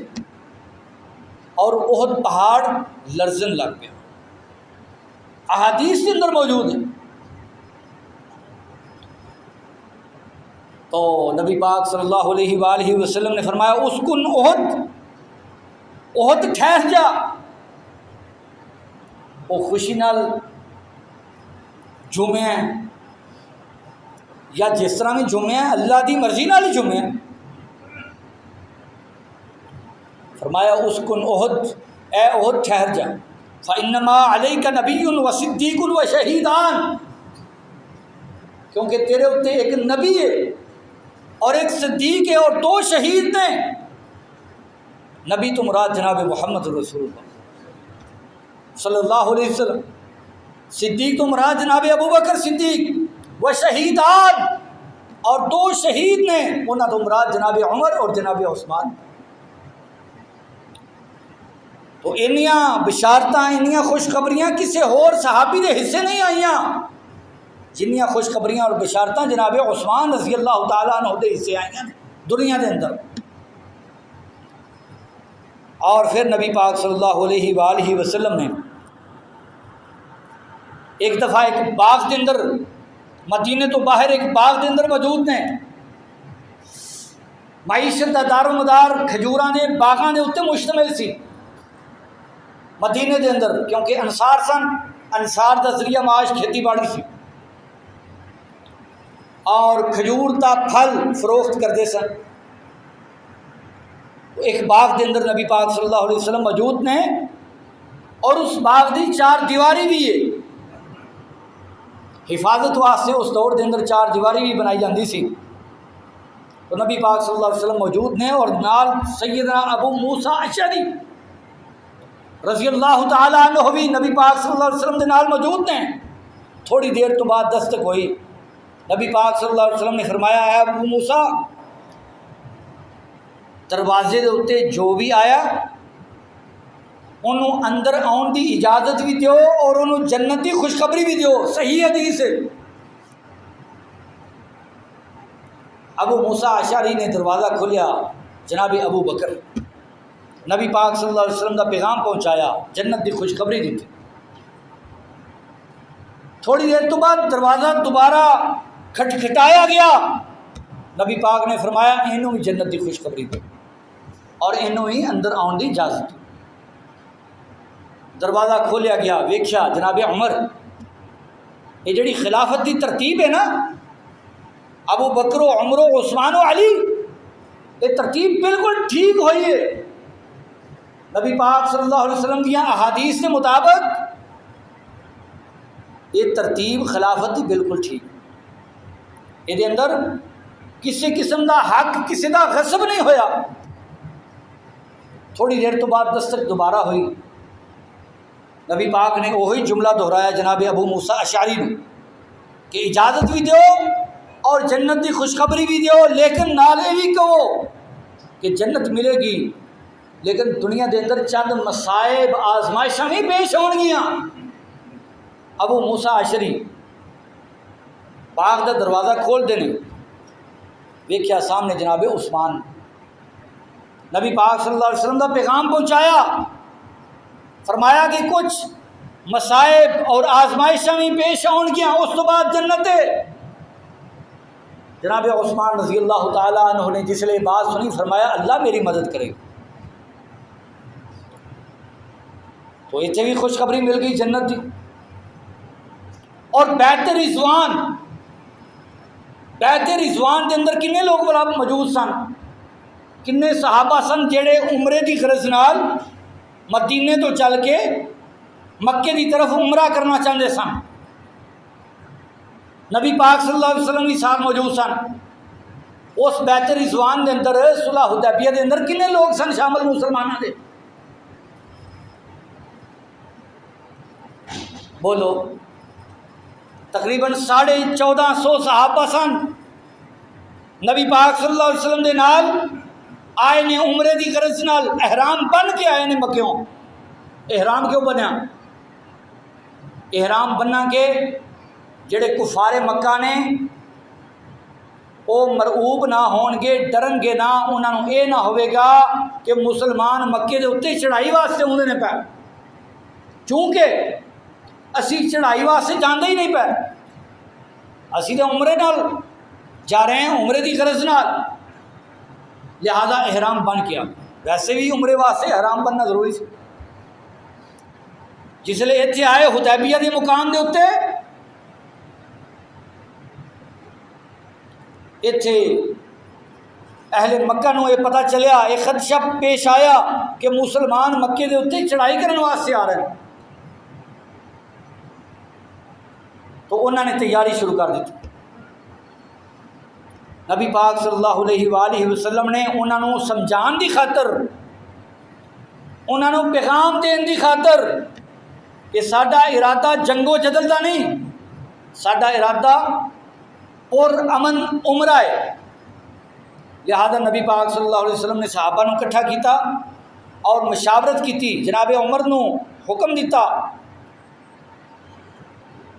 اور احد پہاڑ لرزن لگ گیا، احادیث کے اندر موجود ہے۔ تو نبی پاک صلی اللہ علیہ وآلہ وسلم نے فرمایا اسکن احد، احد ٹھہر جا۔ وہ خوشی نال جمعے ہیں، یا جس طرح میں جمعے ہیں اللہ دی مرضی نال ہی جمعے ہیں۔ فرمایا اسکن احد، اے احد ٹھہر جا، فإنما علیک نبی و صدیق و شہیدان، کیونکہ تیرے اتنے ایک نبی ہے اور ایک صدیق ہے اور دو شہید نے۔ نبی تو مراد جناب محمد رسول اللہ صلی اللہ علیہ وسلم، صدیق تو مراد جناب ابو بکر صدیق، وہ شہیدان، اور دو شہید نے، انہاں تو مراد جناب عمر اور جناب عثمان۔ تو انیاں بشارتاں، انیاں خوشخبریاں کسی اور صحابی دے حصے نہیں آئیاں جنیاں خوشخبریاں اور بشارتاں جناب عثمان رضی اللہ تعالیٰ عنہ دے حصے آئیاں دنیا دے اندر۔ اور پھر نبی پاک صلی اللہ علیہ وآلہ وسلم نے ایک دفعہ ایک باغ کے اندر، مدینے تو باہر ایک باغ کے اندر موجود نے، معیشت کا دار و مدار کھجوراں دے باغاں دے اتنے مشتمل سی مدینے دے اندر، کیونکہ انصار سن، انصار دا ذریعہ معاش کھیتی باڑی سی، اور کھجور دا پھل فروخت کرتے سن۔ ایک باغ دے اندر نبی پاک صلی اللہ علیہ وسلم موجود نے، اور اس باغ دی چار دیواری بھی ہے، حفاظت واسطے اس دور دے اندر چار دیواری بھی بنائی جاندی سی۔ تو نبی پاک صلی اللہ علیہ وسلم موجود نے، اور نال سیدنا ابو موسیٰ اشعری رضی اللہ تعالیٰ عنہ بھی نبی پاک صلی اللہ علیہ وسلم دے نال موجود نے۔ تھوڑی دیر تو بعد دستک ہوئی، نبی پاک صلی اللہ علیہ وسلم نے فرمایا اے ابو موسیٰ، دروازے دے اتنے جو بھی آیا انہوں اندر آن دی اجازت بھی دیو، اور انہوں جنت دی خوشخبری بھی دیو، صحیح حدیث ہے۔ ابو موسیٰ اشعری نے دروازہ کھولیا، جناب ابو بکر نبی پاک صلی اللہ علیہ وسلم کا پیغام پہنچایا، جنت دی خوشخبری دیتی۔ تھوڑی دیر تو بعد دروازہ دوبارہ کھٹکھٹایا گیا، نبی پاک نے فرمایا انہوں بھی جنت دی خوشخبری دی، اور انہوں ہی اندر آن دی اجازت۔ دروازہ کھولیا گیا، ویکھیا جناب عمر، یہ جڑی خلافت دی ترتیب ہے نا، ابو بکر و عمر و عثمان و علی، یہ ترتیب بالکل ٹھیک ہوئی ہے نبی پاک صلی اللہ علیہ وسلم دیا احادیث کے مطابق یہ ترتیب خلافت دی بالکل ٹھیک، یہ اندر کسی قسم دا حق کسی دا غصب نہیں ہویا۔ تھوڑی دیر تو بعد دستک دوبارہ ہوئی، نبی پاک نے وہی جملہ دہرایا جناب ابو موسیٰ اشعری نے کہ اجازت بھی دیو اور جنت دی خوشخبری بھی دیو، لیکن نالے بھی کہو کہ جنت ملے گی، لیکن دنیا دے اندر چند مصائب آزمائشاں بھی پیش ہون گیاں۔ ابو موسیٰ اشعری باغ دا دروازہ کھول دینے، ویکھیا سامنے جناب عثمان، نبی پاک صلی اللہ علیہ وسلم دا پیغام پہنچایا، فرمایا کہ کچھ مصائب اور آزمائشاں بھی پیش آن گیا، اس تو بعد جنت ہے۔ جناب عثمان رضی اللہ تعالیٰ عنہ نے جس لئے بات سنی، فرمایا اللہ میری مدد کرے، تو اتنے بھی خوشخبری مل گئی جنت دی۔ اور بیعت رضوان دے اندر کنے لوگ بلا موجود سن، کنے صحابہ سن جڑے عمرے دی غرض نال مدینے تو چل کے مکے دی طرف عمرہ کرنا چاہتے سن۔ نبی پاک صلی اللہ علیہ وسلم بھی ساتھ موجود سن۔ اس بیعت رضوان دے اندر صلح حدیبیہ دے اندر کنے لوگ سن شامل مسلمانوں دے؟ بولو، تقریباً 1450 صحابہ سن۔ نبی پاک صلی اللہ علیہ وسلم دے نال آئے نے عمرے دی غرض نال، احرام بن کے آئے نے مکیوں۔ احرام کیوں بنیا؟ احرام بننا کے جڑے کفار مکہ نے وہ مرعوب نہ ہون گے، ڈرن گے نہ، انہوں نے یہ نہ ہوئے گا کہ مسلمان مکے دے اتنے چڑھائی واسطے ہوندے نے پے، چونکہ اسی چڑھائی واسطے جاندے ہی نہیں پے، اسی تو عمرے نال جا رہے ہیں، عمرے دی غرض نال، لہذا احرام بن کیا۔ ویسے بھی عمرے واسطے احرام بننا ضروری سی۔ جس لئے اتنے آئے حدیبیہ دے مقام دے اتنے، اتنے اہل مکہ نو یہ پتہ چلیا، ایک خدشہ پیش آیا کہ مسلمان مکے دے اتنے چڑھائی کرنے واسطے آ رہے ہیں، تو انہوں نے تیاری شروع کر دی۔ نبی پاک صلی اللہ علیہ وآلہ وسلم نے انہوں نے سمجھان دی خاطر، انہوں نے پیغام دین دی خاطر کہ ساڈا ارادہ جنگو جدل دا نہیں، ساڈا ارادہ اور امن عمرہ ہے۔ لہذا نبی پاک صلی اللہ علیہ وسلم نے صحابہ نو اکٹھا کیتا اور مشاورت کی، جناب عمر نو حکم دیتا،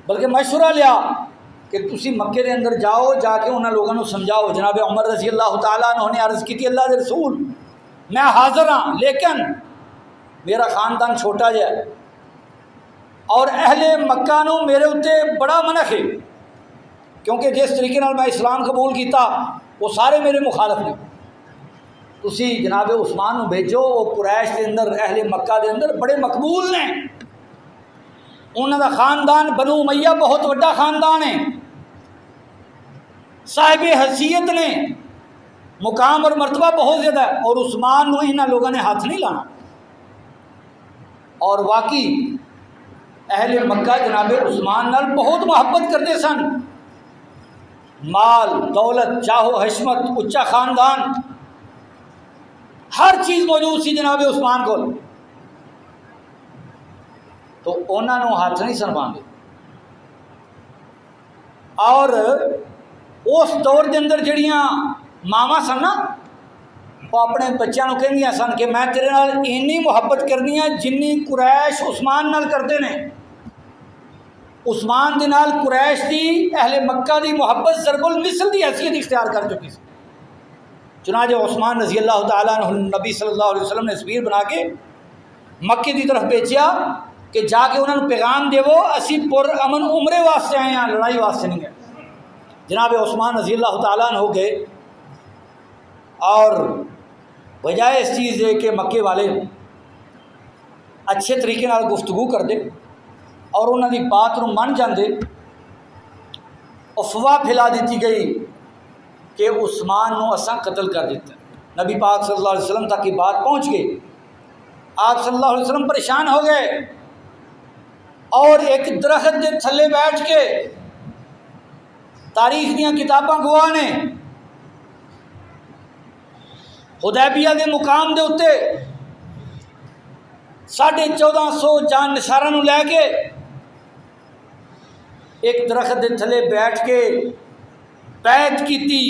بلکہ مشورہ لیا کہ تسی مکے دے اندر جاؤ، جا کے انہاں لوگوں کو سمجھاؤ۔ جناب عمر رضی اللہ تعالیٰ عنہ نے عرض کی، اللہ دے رسول میں حاضر ہاں، لیکن میرا خاندان چھوٹا جا ہے اور اہل مکہ نو میرے اتنے بڑا منع ہے، کیونکہ جس طریقے نال میں اسلام قبول کیتا وہ سارے میرے مخالف نے۔ تسی جناب عثمان نو بھیجو، وہ قریش دے اندر، اہل مکہ دے اندر بڑے مقبول نے، انہوں دا خاندان بنو امیہ بہت وڈا خاندان ہے، صاحب حیثیت نے، مقام اور مرتبہ بہت زیادہ ہے، اور عثمان نو انہاں لوگوں نے ہاتھ نہیں لانا۔ اور واقعی اہل مکہ جناب عثمان نال بہت محبت کرتے سن، مال دولت جاہ و حشمت اچا خاندان ہر چیز موجود سی جناب عثمان کو، تو انہوں نے ہاتھ نہیں سنبھال دے۔ اور اس دور کے اندر جڑیاں ماواں سن نا، وہ اپنے بچوں کو کہندیاں سن کہ میں تیرے نال اینی محبت کرنی ہے جنی قریش عثمان نال کرتے ہیں۔ عثمان دے نال قریش دی اہل مکہ دی محبت ضرب المثل دی حیثیت اختیار کر چکی سی۔ چنانچہ عثمان رضی اللہ تعالیٰ عنہ نبی صلی اللہ علیہ وسلم نے تصویر بنا کے مکے دی طرف بھیجیا کہ جا کے انہوں نے پیغام دے، وہ اسی پر امن عمرے واسطے آئے ہیں، لڑائی واسطے نہیں ہے۔ جناب عثمان رضی اللہ تعالیٰ عنہ ہو گئے، اور بجائے اس چیز دے کہ مکے والے اچھے طریقے نال گفتگو کر دے اور انہوں دی بات نو من جاندے، افواہ پھیلا دیتی گئی کہ عثمان نو اساں قتل کر دیتا ہے۔ نبی پاک صلی اللہ علیہ وسلم تک یہ بات پہنچ گئی. آپ صلی اللہ علیہ وسلم پریشان ہو گئے اور ایک درخت کے تھلے بیٹھ کے تاریخ دیا کتاباں گواہ نے حدیبیہ کے مقام دے اتے 1450 جان نثاراں نو لے کے ایک درخت کے تھلے بیٹھ کے بیعت کیتی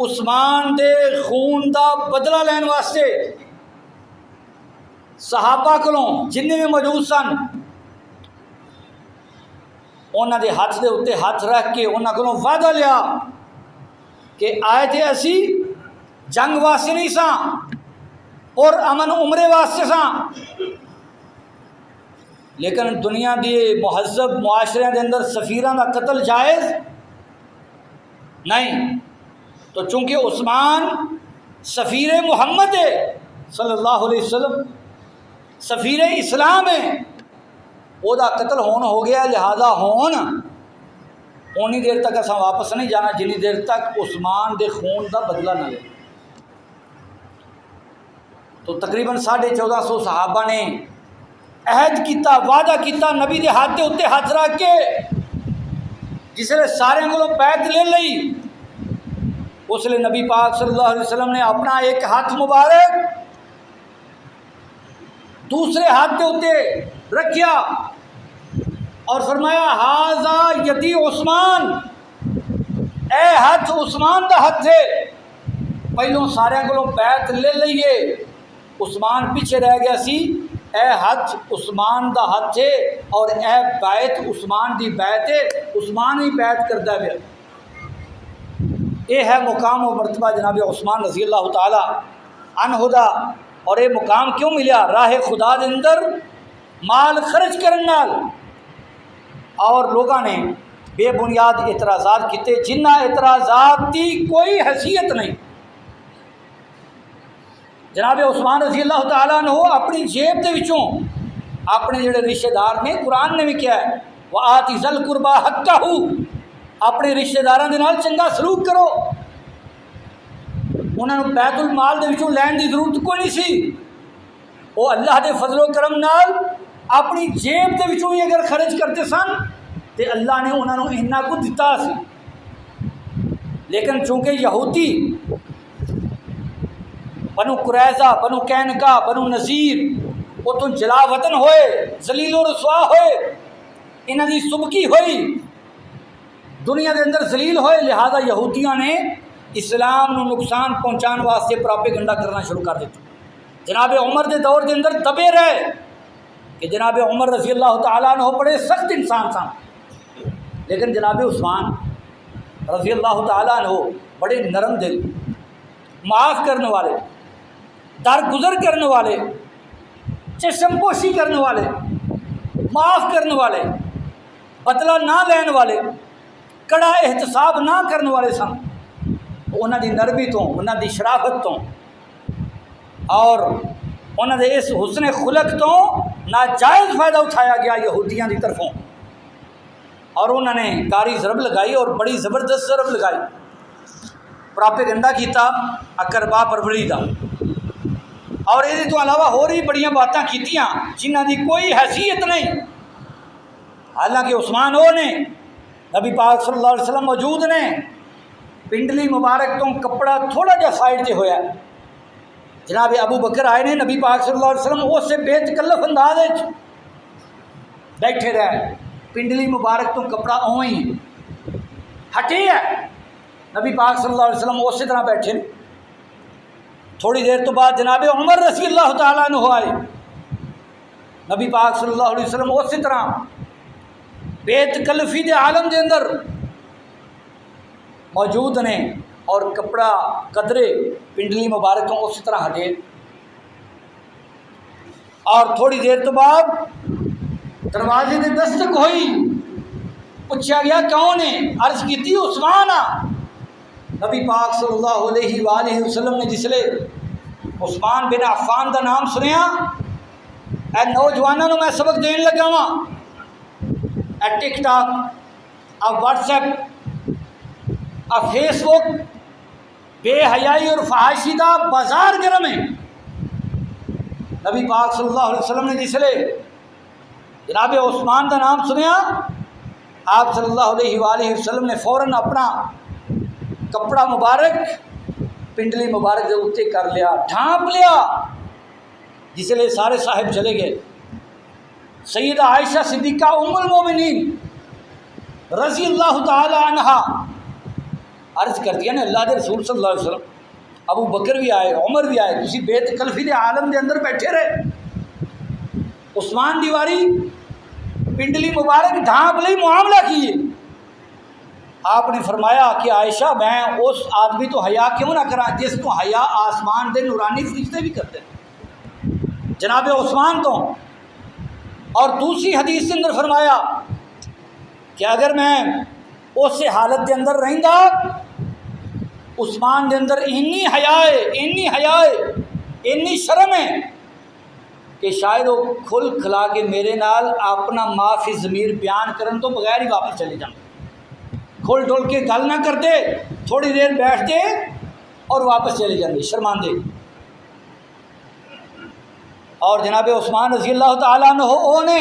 عثمان دے خون دا بدلہ لین واسطے. صحابہ کولوں جننے بھی موجود سن انہاں دے ہاتھ دے اتنے ہاتھ رکھ کے انہاں کولوں وعدہ لیا کہ آئے تھے اسی جنگ واسطے نہیں ساں اور امن عمرے واسطے ساں، لیکن دنیا دی مہذب معاشرے دے اندر سفیراں دا قتل جائز نہیں. تو چونکہ عثمان سفیر محمد ہے صلی اللہ علیہ وسلم، سفیر اسلام ہے، وہ دا قتل ہون ہو گیا، لہذا ہون اونی دیر تک اساں واپس نہیں جانا جنی دیر تک عثمان دے خون دا بدلہ نہ لے. تو تقریباً 1450 صحابہ نے عہد کیتا، وعدہ کیتا، نبی دے ہاتھ دے اتنے ہاتھ رکھ کے جس لئے سارے کو بیعت لے لئی. اس لئے نبی پاک صلی اللہ علیہ وسلم نے اپنا ایک ہاتھ مبارک دوسرے ہاتھ کے اتنے رکھیا اور فرمایا ہاذا یدی عثمان، اے ہاتھ عثمان دا ہاتھ ہے. پہلوں سارے کو بیعت لے لئیے، عثمان پیچھے رہ گیا سی. اے ہاتھ عثمان دا ہاتھ ہے اور اے بیعت عثمان دی بیعت ہے، عثمان ہی بیعت کردہ پیا. یہ ہے مقام و مرتبہ جناب عثمان رضی اللہ تعالی عنہ دا. اور یہ مقام کیوں ملیا؟ راہ خدا دے اندر مال خرچ کرن نال. اور لوگوں نے بے بنیاد اعتراضات کیتے جنہ اعتراضات کی کوئی حیثیت نہیں. جناب عثمان رضی اللہ تعالیٰ عنہ اپنی جیب دے وچوں اپنے جڑے رشتہ دار نے، قرآن نے بھی کیا ہے وَآتِ ذَا الْقُرْبَىٰ حَقَّهُ، اپنے رشتہ داراں دے نال چنگا سلوک کرو. انہوں نے بیت المال دے وچوں لین دی ضرورت کوئی نہیں سی. وہ اللہ دے فضل و کرم نال اپنی جیب دے وچوں ہی اگر خرچ کرتے سن تو اللہ نے انہوں نے انہاں کو دتا سی. لیکن چونکہ یہودی بنو قریظہ، بنو قینقاع، بنو نذیر وہ تو جلا وطن ہوئے، ذلیل و رسوا ہوئے، انہاں دی سبکی ہوئی، دنیا دے اندر ذلیل ہوئے. لہذا یہودیاں نے اسلام نو نقصان پہنچان واسطے پراپیگنڈا کرنا شروع کر دیتا. جناب عمر دے دور دے اندر دبے رہے کہ جناب عمر رضی اللہ تعالیٰ عنہ بڑے سخت انسان سن، لیکن جناب عثمان رضی اللہ تعالیٰ عنہ بڑے نرم دل، معاف کرنے والے، درگزر کرنے والے، چشم پوشی کرنے والے، معاف کرنے والے، بدلہ نہ لینے والے، کڑا احتساب نہ کرنے والے سن. انہاں دی نرمی تو، انہاں دی شرافت تو اور انہاں دے اس حسن خلق تو ناجائز فائدہ اٹھایا گیا یہودیاں دی طرفوں، اور انہوں نے کاری ضرب لگائی اور بڑی زبردست ضرب لگائی. پراپیگنڈا کیتا اقربا پروری دا، اور یہ تو علاوہ ہو رہی بڑیاں باتاں کیتیاں جنہاں دی کوئی حیثیت نہیں. حالانکہ عثمان ہو نے، نبی پاک صلی اللہ علیہ وسلم موجود نے، پنڈلی مبارک تو کپڑا تھوڑا جا سائڈ سے ہویا. جناب ابو بکر آئے نے، نبی پاک صلی اللہ علیہ وسلم اس سے بے تکلف انداز بیٹھے رہے، پنڈلی مبارک تو کپڑا اویں ہی ہٹے ہے، نبی پاک صلی اللہ علیہ وسلم اسی طرح بیٹھے. تھوڑی دیر تو بعد جناب عمر رضی اللہ تعالیٰ عنہ آئے، نبی پاک صلی اللہ علیہ وسلم اسی طرح بے تکلفی دے عالم دے اندر موجود نے، اور کپڑا قدرے پنڈلی مبارک تو اسی طرح ہٹے. اور تھوڑی دیر تو بعد دروازے دے دستک ہوئی، پوچھا گیا کون ہے؟ عرض کی تھی عثمان. نبی پاک صلی اللہ علیہ وآلہ وسلم نے جس لے عثمان بن عفان دا نام سنیا، اے نوجوانوں میں سبق دین لگا وا. اے ٹک ٹاک، اب واٹس ایپ، اب فیس بک، بے حیائی اور فحاشی دا بازار گرم ہے۔ نبی پاک صلی اللہ علیہ وسلم نے جس لئے جناب عثمان کا نام سنیا، آپ صلی اللہ علیہ وآلہ وسلم نے فوراً اپنا کپڑا مبارک پنڈلی مبارک دے اتنے کر لیا، ڈھانپ لیا، جس لئے سارے صاحب چلے گئے۔ سیدہ عائشہ صدیقہ ام المومنین رضی اللہ تعالی عنہا عرض کر دیا نا اللہ دے رسول صلی اللہ علیہ وسلم، ابو بکر بھی آئے، عمر بھی آئے، کسی بیت کلفی دے عالم دے اندر بیٹھے رہے، عثمان دیواری پنڈلی مبارک ڈھانپ لی، معاملہ کیے۔ آپ نے فرمایا کہ عائشہ میں اس آدمی تو حیا کیوں نہ کرا جس تو حیا آسمان دے نورانی فرشتے بھی کرتے ہیں، جناب عثمان تو۔ اور دوسری حدیث کے اندر فرمایا کہ اگر میں اس حالت دے اندر رہندا، عثمان دے اندر اینی حیا اینی شرم ہے کہ شاید وہ کھل کھلا کے میرے نال اپنا معافی ضمیر بیان کرن تو بغیر ہی واپس چلے جاؤں، کھل ڈھول کے گل نہ کرتے، تھوڑی دیر بیٹھتے اور واپس چلے جاندے شرماندے۔ اور جناب عثمان رضی اللہ تعالیٰ عنہ وہ نے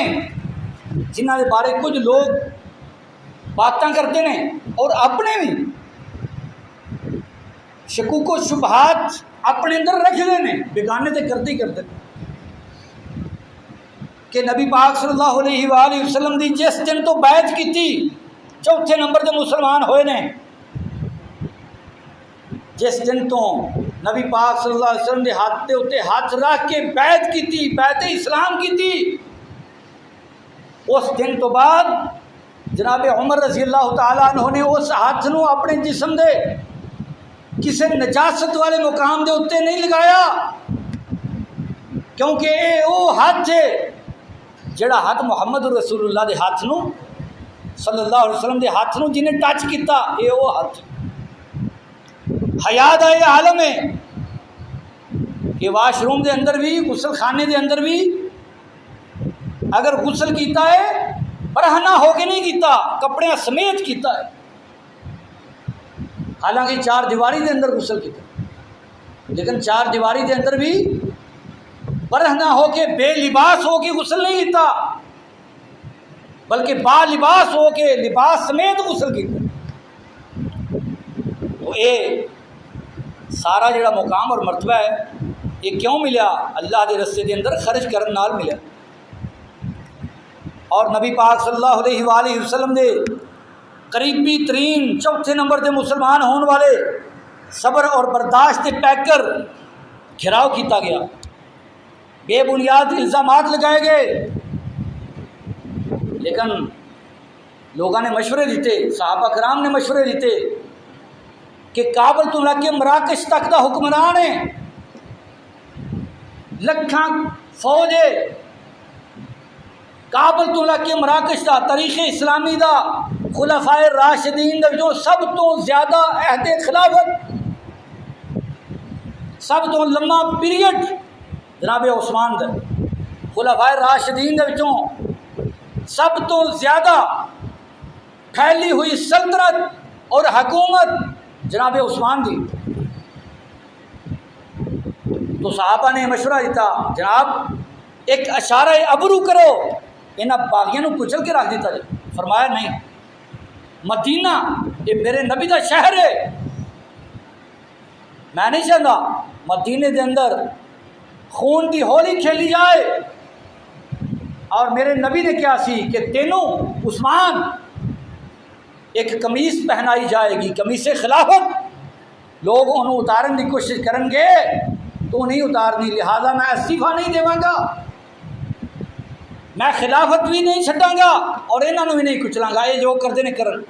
جنہ کے بارے کچھ لوگ باتاں کرتے ہیں اور اپنے بھی شکوک و شبہات اپنے اندر رکھتے ہیں، بیگانے تے کرتے ہی کرتے کہ نبی پاک صلی اللہ علیہ وآلہ وسلم دی جس دن تو بیعت کی تھی، چوتھے نمبر دے مسلمان ہوئے نے، جس دن تو نبی پاک صلی اللہ علیہ وسلم دے ہاتھ دے اتنے ہاتھ رکھ کے بیعت کی تھی، بیعت اسلام کی تھی، اس دن تو بعد جناب عمر رضی اللہ تعالیٰ عنہ نے اس ہاتھ نو اپنے جسم دے کسی نجاست والے مقام دے اتنے نہیں لگایا، کیونکہ یہ وہ ہاتھ ہے جڑا ہاتھ محمد رسول اللہ دے ہاتھ نو صلی اللہ علیہ وسلم دے ہاتھ نو جنہیں ٹچ کیتا، یہ وہ ہاتھ حیا دا یہ عالم ہے کہ واش روم دے اندر بھی، غسل خانے دے اندر بھی اگر غسل کیتا ہے برہنہ ہو کے نہیں کیتا، کپڑے سمیت کیتا ہے، حالانکہ چار دیواری دے اندر غسل کیتا، لیکن چار دیواری دے اندر بھی برہنہ ہو کے بے لباس ہو کے غسل نہیں کیتا، بلکہ با لباس ہو کے لباس سمیت غسل کیتا۔ تو یہ سارا جڑا مقام اور مرتبہ ہے یہ کیوں ملیا؟ اللہ دے رستے دے اندر خرچ کرن نال ملیا۔ اور نبی پاک صلی اللہ علیہ وآلہ وسلم دے قریبی ترین چوتھے نمبر دے مسلمان ہون والے صبر اور برداشت دے پیکر گھراؤ کیتا گیا، بے بنیاد الزامات لگائے گئے، لیکن لوگوں نے مشورے دیتے، صحابہ کرام نے مشورے دیتے کہ کابل تو لے کے مراکش تک دا حکمران ہے، لکھاں فوج ہے، کابل تو لے کے مراکش دا تاریخ اسلامی دا خلفائے راشدین دا جو سب تو زیادہ عہد خلافت، سب تو لمبا پیریڈ جناب عثمان دا، خلفائے راشدین دے وچوں سب تو زیادہ پھیلی ہوئی سلطنت اور حکومت جناب عثمان دی۔ تو صحابہ نے مشورہ دیتا، جناب ایک اشارہ ابرو کرو، انہاں باغیاں نو کچل کے رکھ دیتا جائے۔ فرمایا نہیں، مدینہ یہ میرے نبی دا شہر ہے، میں نہیں چاہتا مدینے دے اندر خون کی ہولی کھیلی جائے۔ اور میرے نبی نے کیا سی کہ تینوں عثمان ایک قمیص پہنائی جائے گی، قمیص خلافت، لوگ انہوں اتارن کی کوشش کریں گے تو نہیں اتارنی، لہذا میں استعفیٰ نہیں دیواں گا، میں خلافت بھی نہیں چھڈاں گا اور انہوں بھی نہیں کچلاں گا، یہ جو کرتے ہیں کرن۔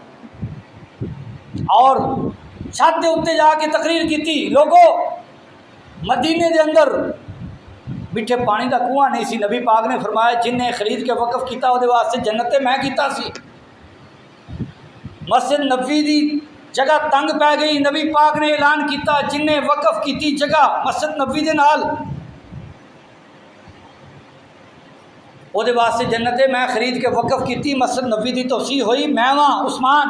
اور چھت دے اتنے جا کے تقریر کی تھی، لوگوں مدینے دے اندر میٹھے پانی دا کنواں نہیں سی، نبی پاک نے فرمایا جن نے خرید کے وقف کیتا وہ واسطے جنت میں کیتا سی۔ مسجد نبوی دی جگہ تنگ پی گئی، نبی پاک نے اعلان کیتا جن نے وقف کیتی جگہ مسجد نبوی دے نال وہ واسطے جنت میں خرید کے وقف کیتی، مسجد نبوی دی توسیع ہوئی، میں وہاں عثمان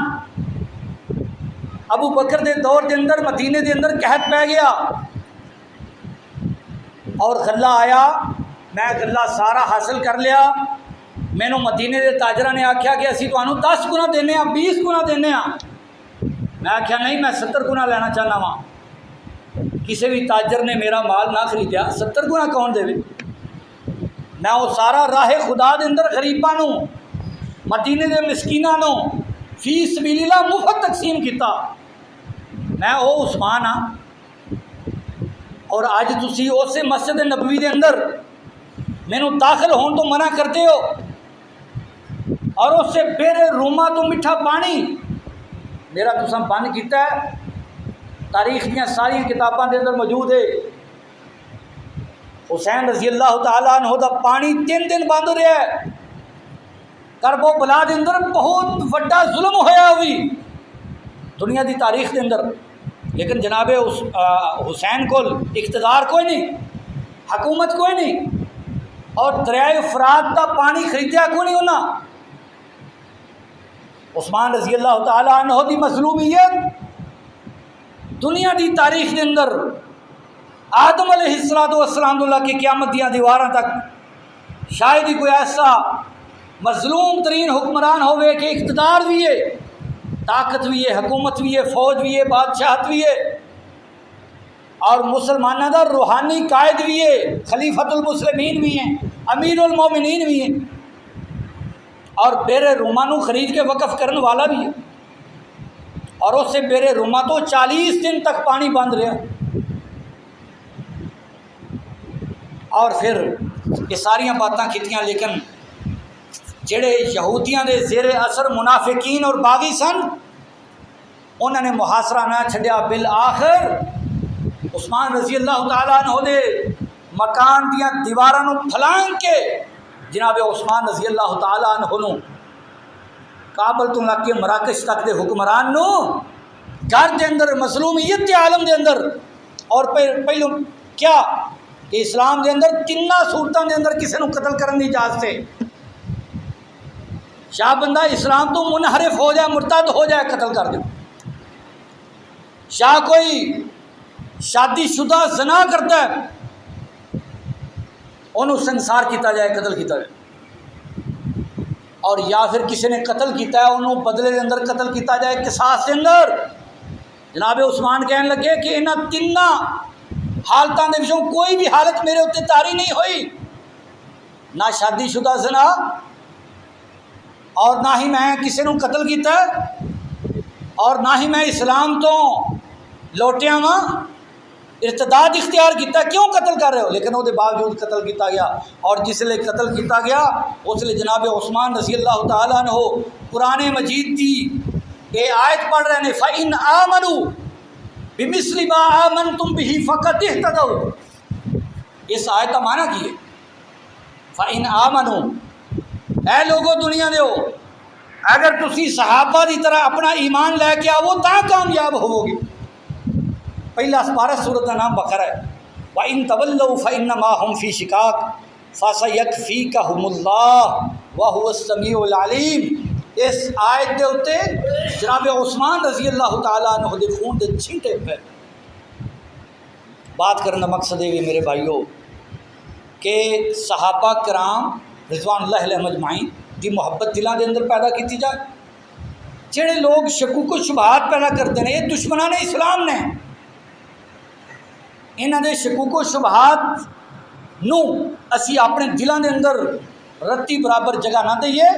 ابو بکر دے دور دے اندر مدینے دے اندر قحط پی گیا اور غلہ آیا، میں غلہ سارا حاصل کر لیا، مینوں مدینے دے تاجراں نے آکھیا کہ اسی تانوں 10 گنا دینے ہاں، 20 گنا دینے ہاں۔ میں آکھیا نہیں، میں 70 گنا لینا چاہنا وا۔ کسی بھی تاجر نے میرا مال نہ خریدیا، 70 گنا کون دے؟ میں وہ سارا راہ خدا دے اندر غریباں نوں، مدینے دے مسکیناں نوں فی سبیل اللہ مفت تقسیم کیتا۔ میں وہ عثمان ہاں، اور اج تسی اسے مسجد نبوی دے اندر مینوں داخل ہون تو منع کرتے ہو، اور اس سے بیر روما تو میٹھا پانی میرا تساں بند کیتا ہے۔ تاریخ دیاں ساری کتاباں دے اندر موجود ہے، حسین رضی اللہ تعالیٰ عنہ دا پانی 3 دن بند رہا ہے۔ کرب و بلا دے اندر بہت وڈا ظلم ہویا ہوئی دنیا دی تاریخ دے اندر، لیکن جناب حسین کو اقتدار کوئی نہیں، حکومت کوئی نہیں، اور دریائے فرات دا پانی خریدیا کوئی نہیں ہونا۔ عثمان رضی اللہ تعالیٰ عنہ دی مظلومیت دنیا دی تاریخ دے اندر آدم علیہ السلام اللہ کی قیامت دیاں دیواراں تک شاید ہی کوئی ایسا مظلوم ترین حکمران ہوئے کہ اقتدار بھی ہے، طاقت بھی ہے، حکومت بھی ہے، فوج بھی ہے، بادشاہت بھی ہے، اور مسلمانوں دا روحانی قائد بھی ہے، خلیفۃ المسلمین بھی ہیں، امیر المومنین بھی ہیں، اور بیر روما نو خرید کے وقف کرنے والا بھی ہے، اور اس سے بیر روما تو 40 دن تک پانی بند رہا۔ اور پھر یہ ساریاں باتاں کیتیاں، لیکن جڑے یہودیاں دے زیر اثر منافقین اور باغی سن، انہوں نے محاصرہ نہ چھڈیا، بالآخر عثمان رضی اللہ تعالیٰ عنہ دے مکان دیاں دیواراں نو پھلانگ کے جناب عثمان رضی اللہ تعالیٰ عنہ نو کابل تو لگ کے مراکش تک دے حکمران نو گھر دے اندر مظلومیت کے عالم دے اندر، اور پہلو کیا کہ اسلام دے اندر 3 صورتوں دے اندر کسی نو قتل کرنے کی اجازت ہے۔ شاہ بندہ اسلام تو منحرف ہو جائے، مرتد ہو جائے، قتل کر دو۔ شاہ کوئی شادی شدہ زنا کرتا ہے، انہوں سنسار کیتا جائے، قتل کیتا جائے، اور یا پھر کسی نے قتل کیتا ہے انہوں بدلے دے اندر قتل کیتا جائے قصاص دے اندر۔ جناب عثمان کہنے لگے کہ انہاں 3 حالتوں دے وچوں کوئی بھی حالت میرے اتنے طاری نہیں ہوئی، نہ شادی شدہ زنا، اور نہ ہی میں کسی نو قتل کیتا ہے، اور نہ ہی میں اسلام تو لوٹیا وا، ارتداد اختیار کیتا۔ کیوں قتل کر رہے ہو؟ لیکن وہ باوجود قتل کیتا گیا، اور جس لئے قتل کیتا گیا اس لئے جناب عثمان رضی اللہ تعالیٰ عنہ قرآن مجید کی یہ آیت پڑھ رہے ہیں، فَإِنْ آمَنُوا بِمِثْلِ مَا آمَنْتُمْ بِهِ فَقَدْ اهْتَدَوْا۔ اس آیت کا معنی کی ہے، فَإِنْ آمَنُوا، اے لوگوں دنیا دے ہو، اگر تسی صحابہ دی طرح اپنا ایمان لے کے آؤ تا کامیاب ہوو گے۔ پہلا سپارہ سورت کا نام بقرہ ہے، وَإِن تَوَلَّوْا فَإِنَّمَا هُمْ فِي شِقَاقٍ فَسَيَكْفِيكَهُمُ اللَّهُ وَهُوَ السَّمِيعُ الْعَلِيمُ۔ اس آیت دے اُتے جناب عثمان رضی اللہ تعالیٰ عنہ دے خون دے چھینٹے پہ بات کرنے کا مقصد ہے میرے بھائیو کہ صحابہ کرام رضوان اللہ علیہم اجمعین دی محبت دلوں دے اندر پیدا کیتی جائے۔ جڑے لوگ شکوک و شبہات پیدا کرتے ہیں، یہ دشمنان اسلام نے، انہاں دے شکوک و شبہات نو اسی اپنے دلوں دے اندر رتی برابر جگہ نہ دئیے،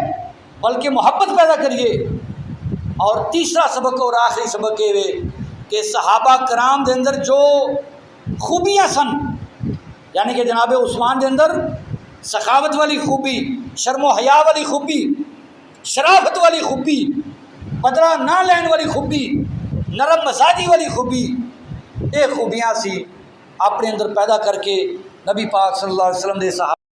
بلکہ محبت پیدا کریے۔ اور تیسرا سبق اور آخری سبق یہ کہ صحابہ کرام دے اندر جو خوبیاں سن، یعنی کہ جناب عثمان دے اندر سخاوت والی خوبی، شرم و حیا والی خوبی، شرافت والی خوبی، بدلہ نہ لین والی خوبی، نرم مزاجی والی خوبی، یہ خوبیاں سی اپنے اندر پیدا کر کے نبی پاک صلی اللہ علیہ وسلم دے صحابہ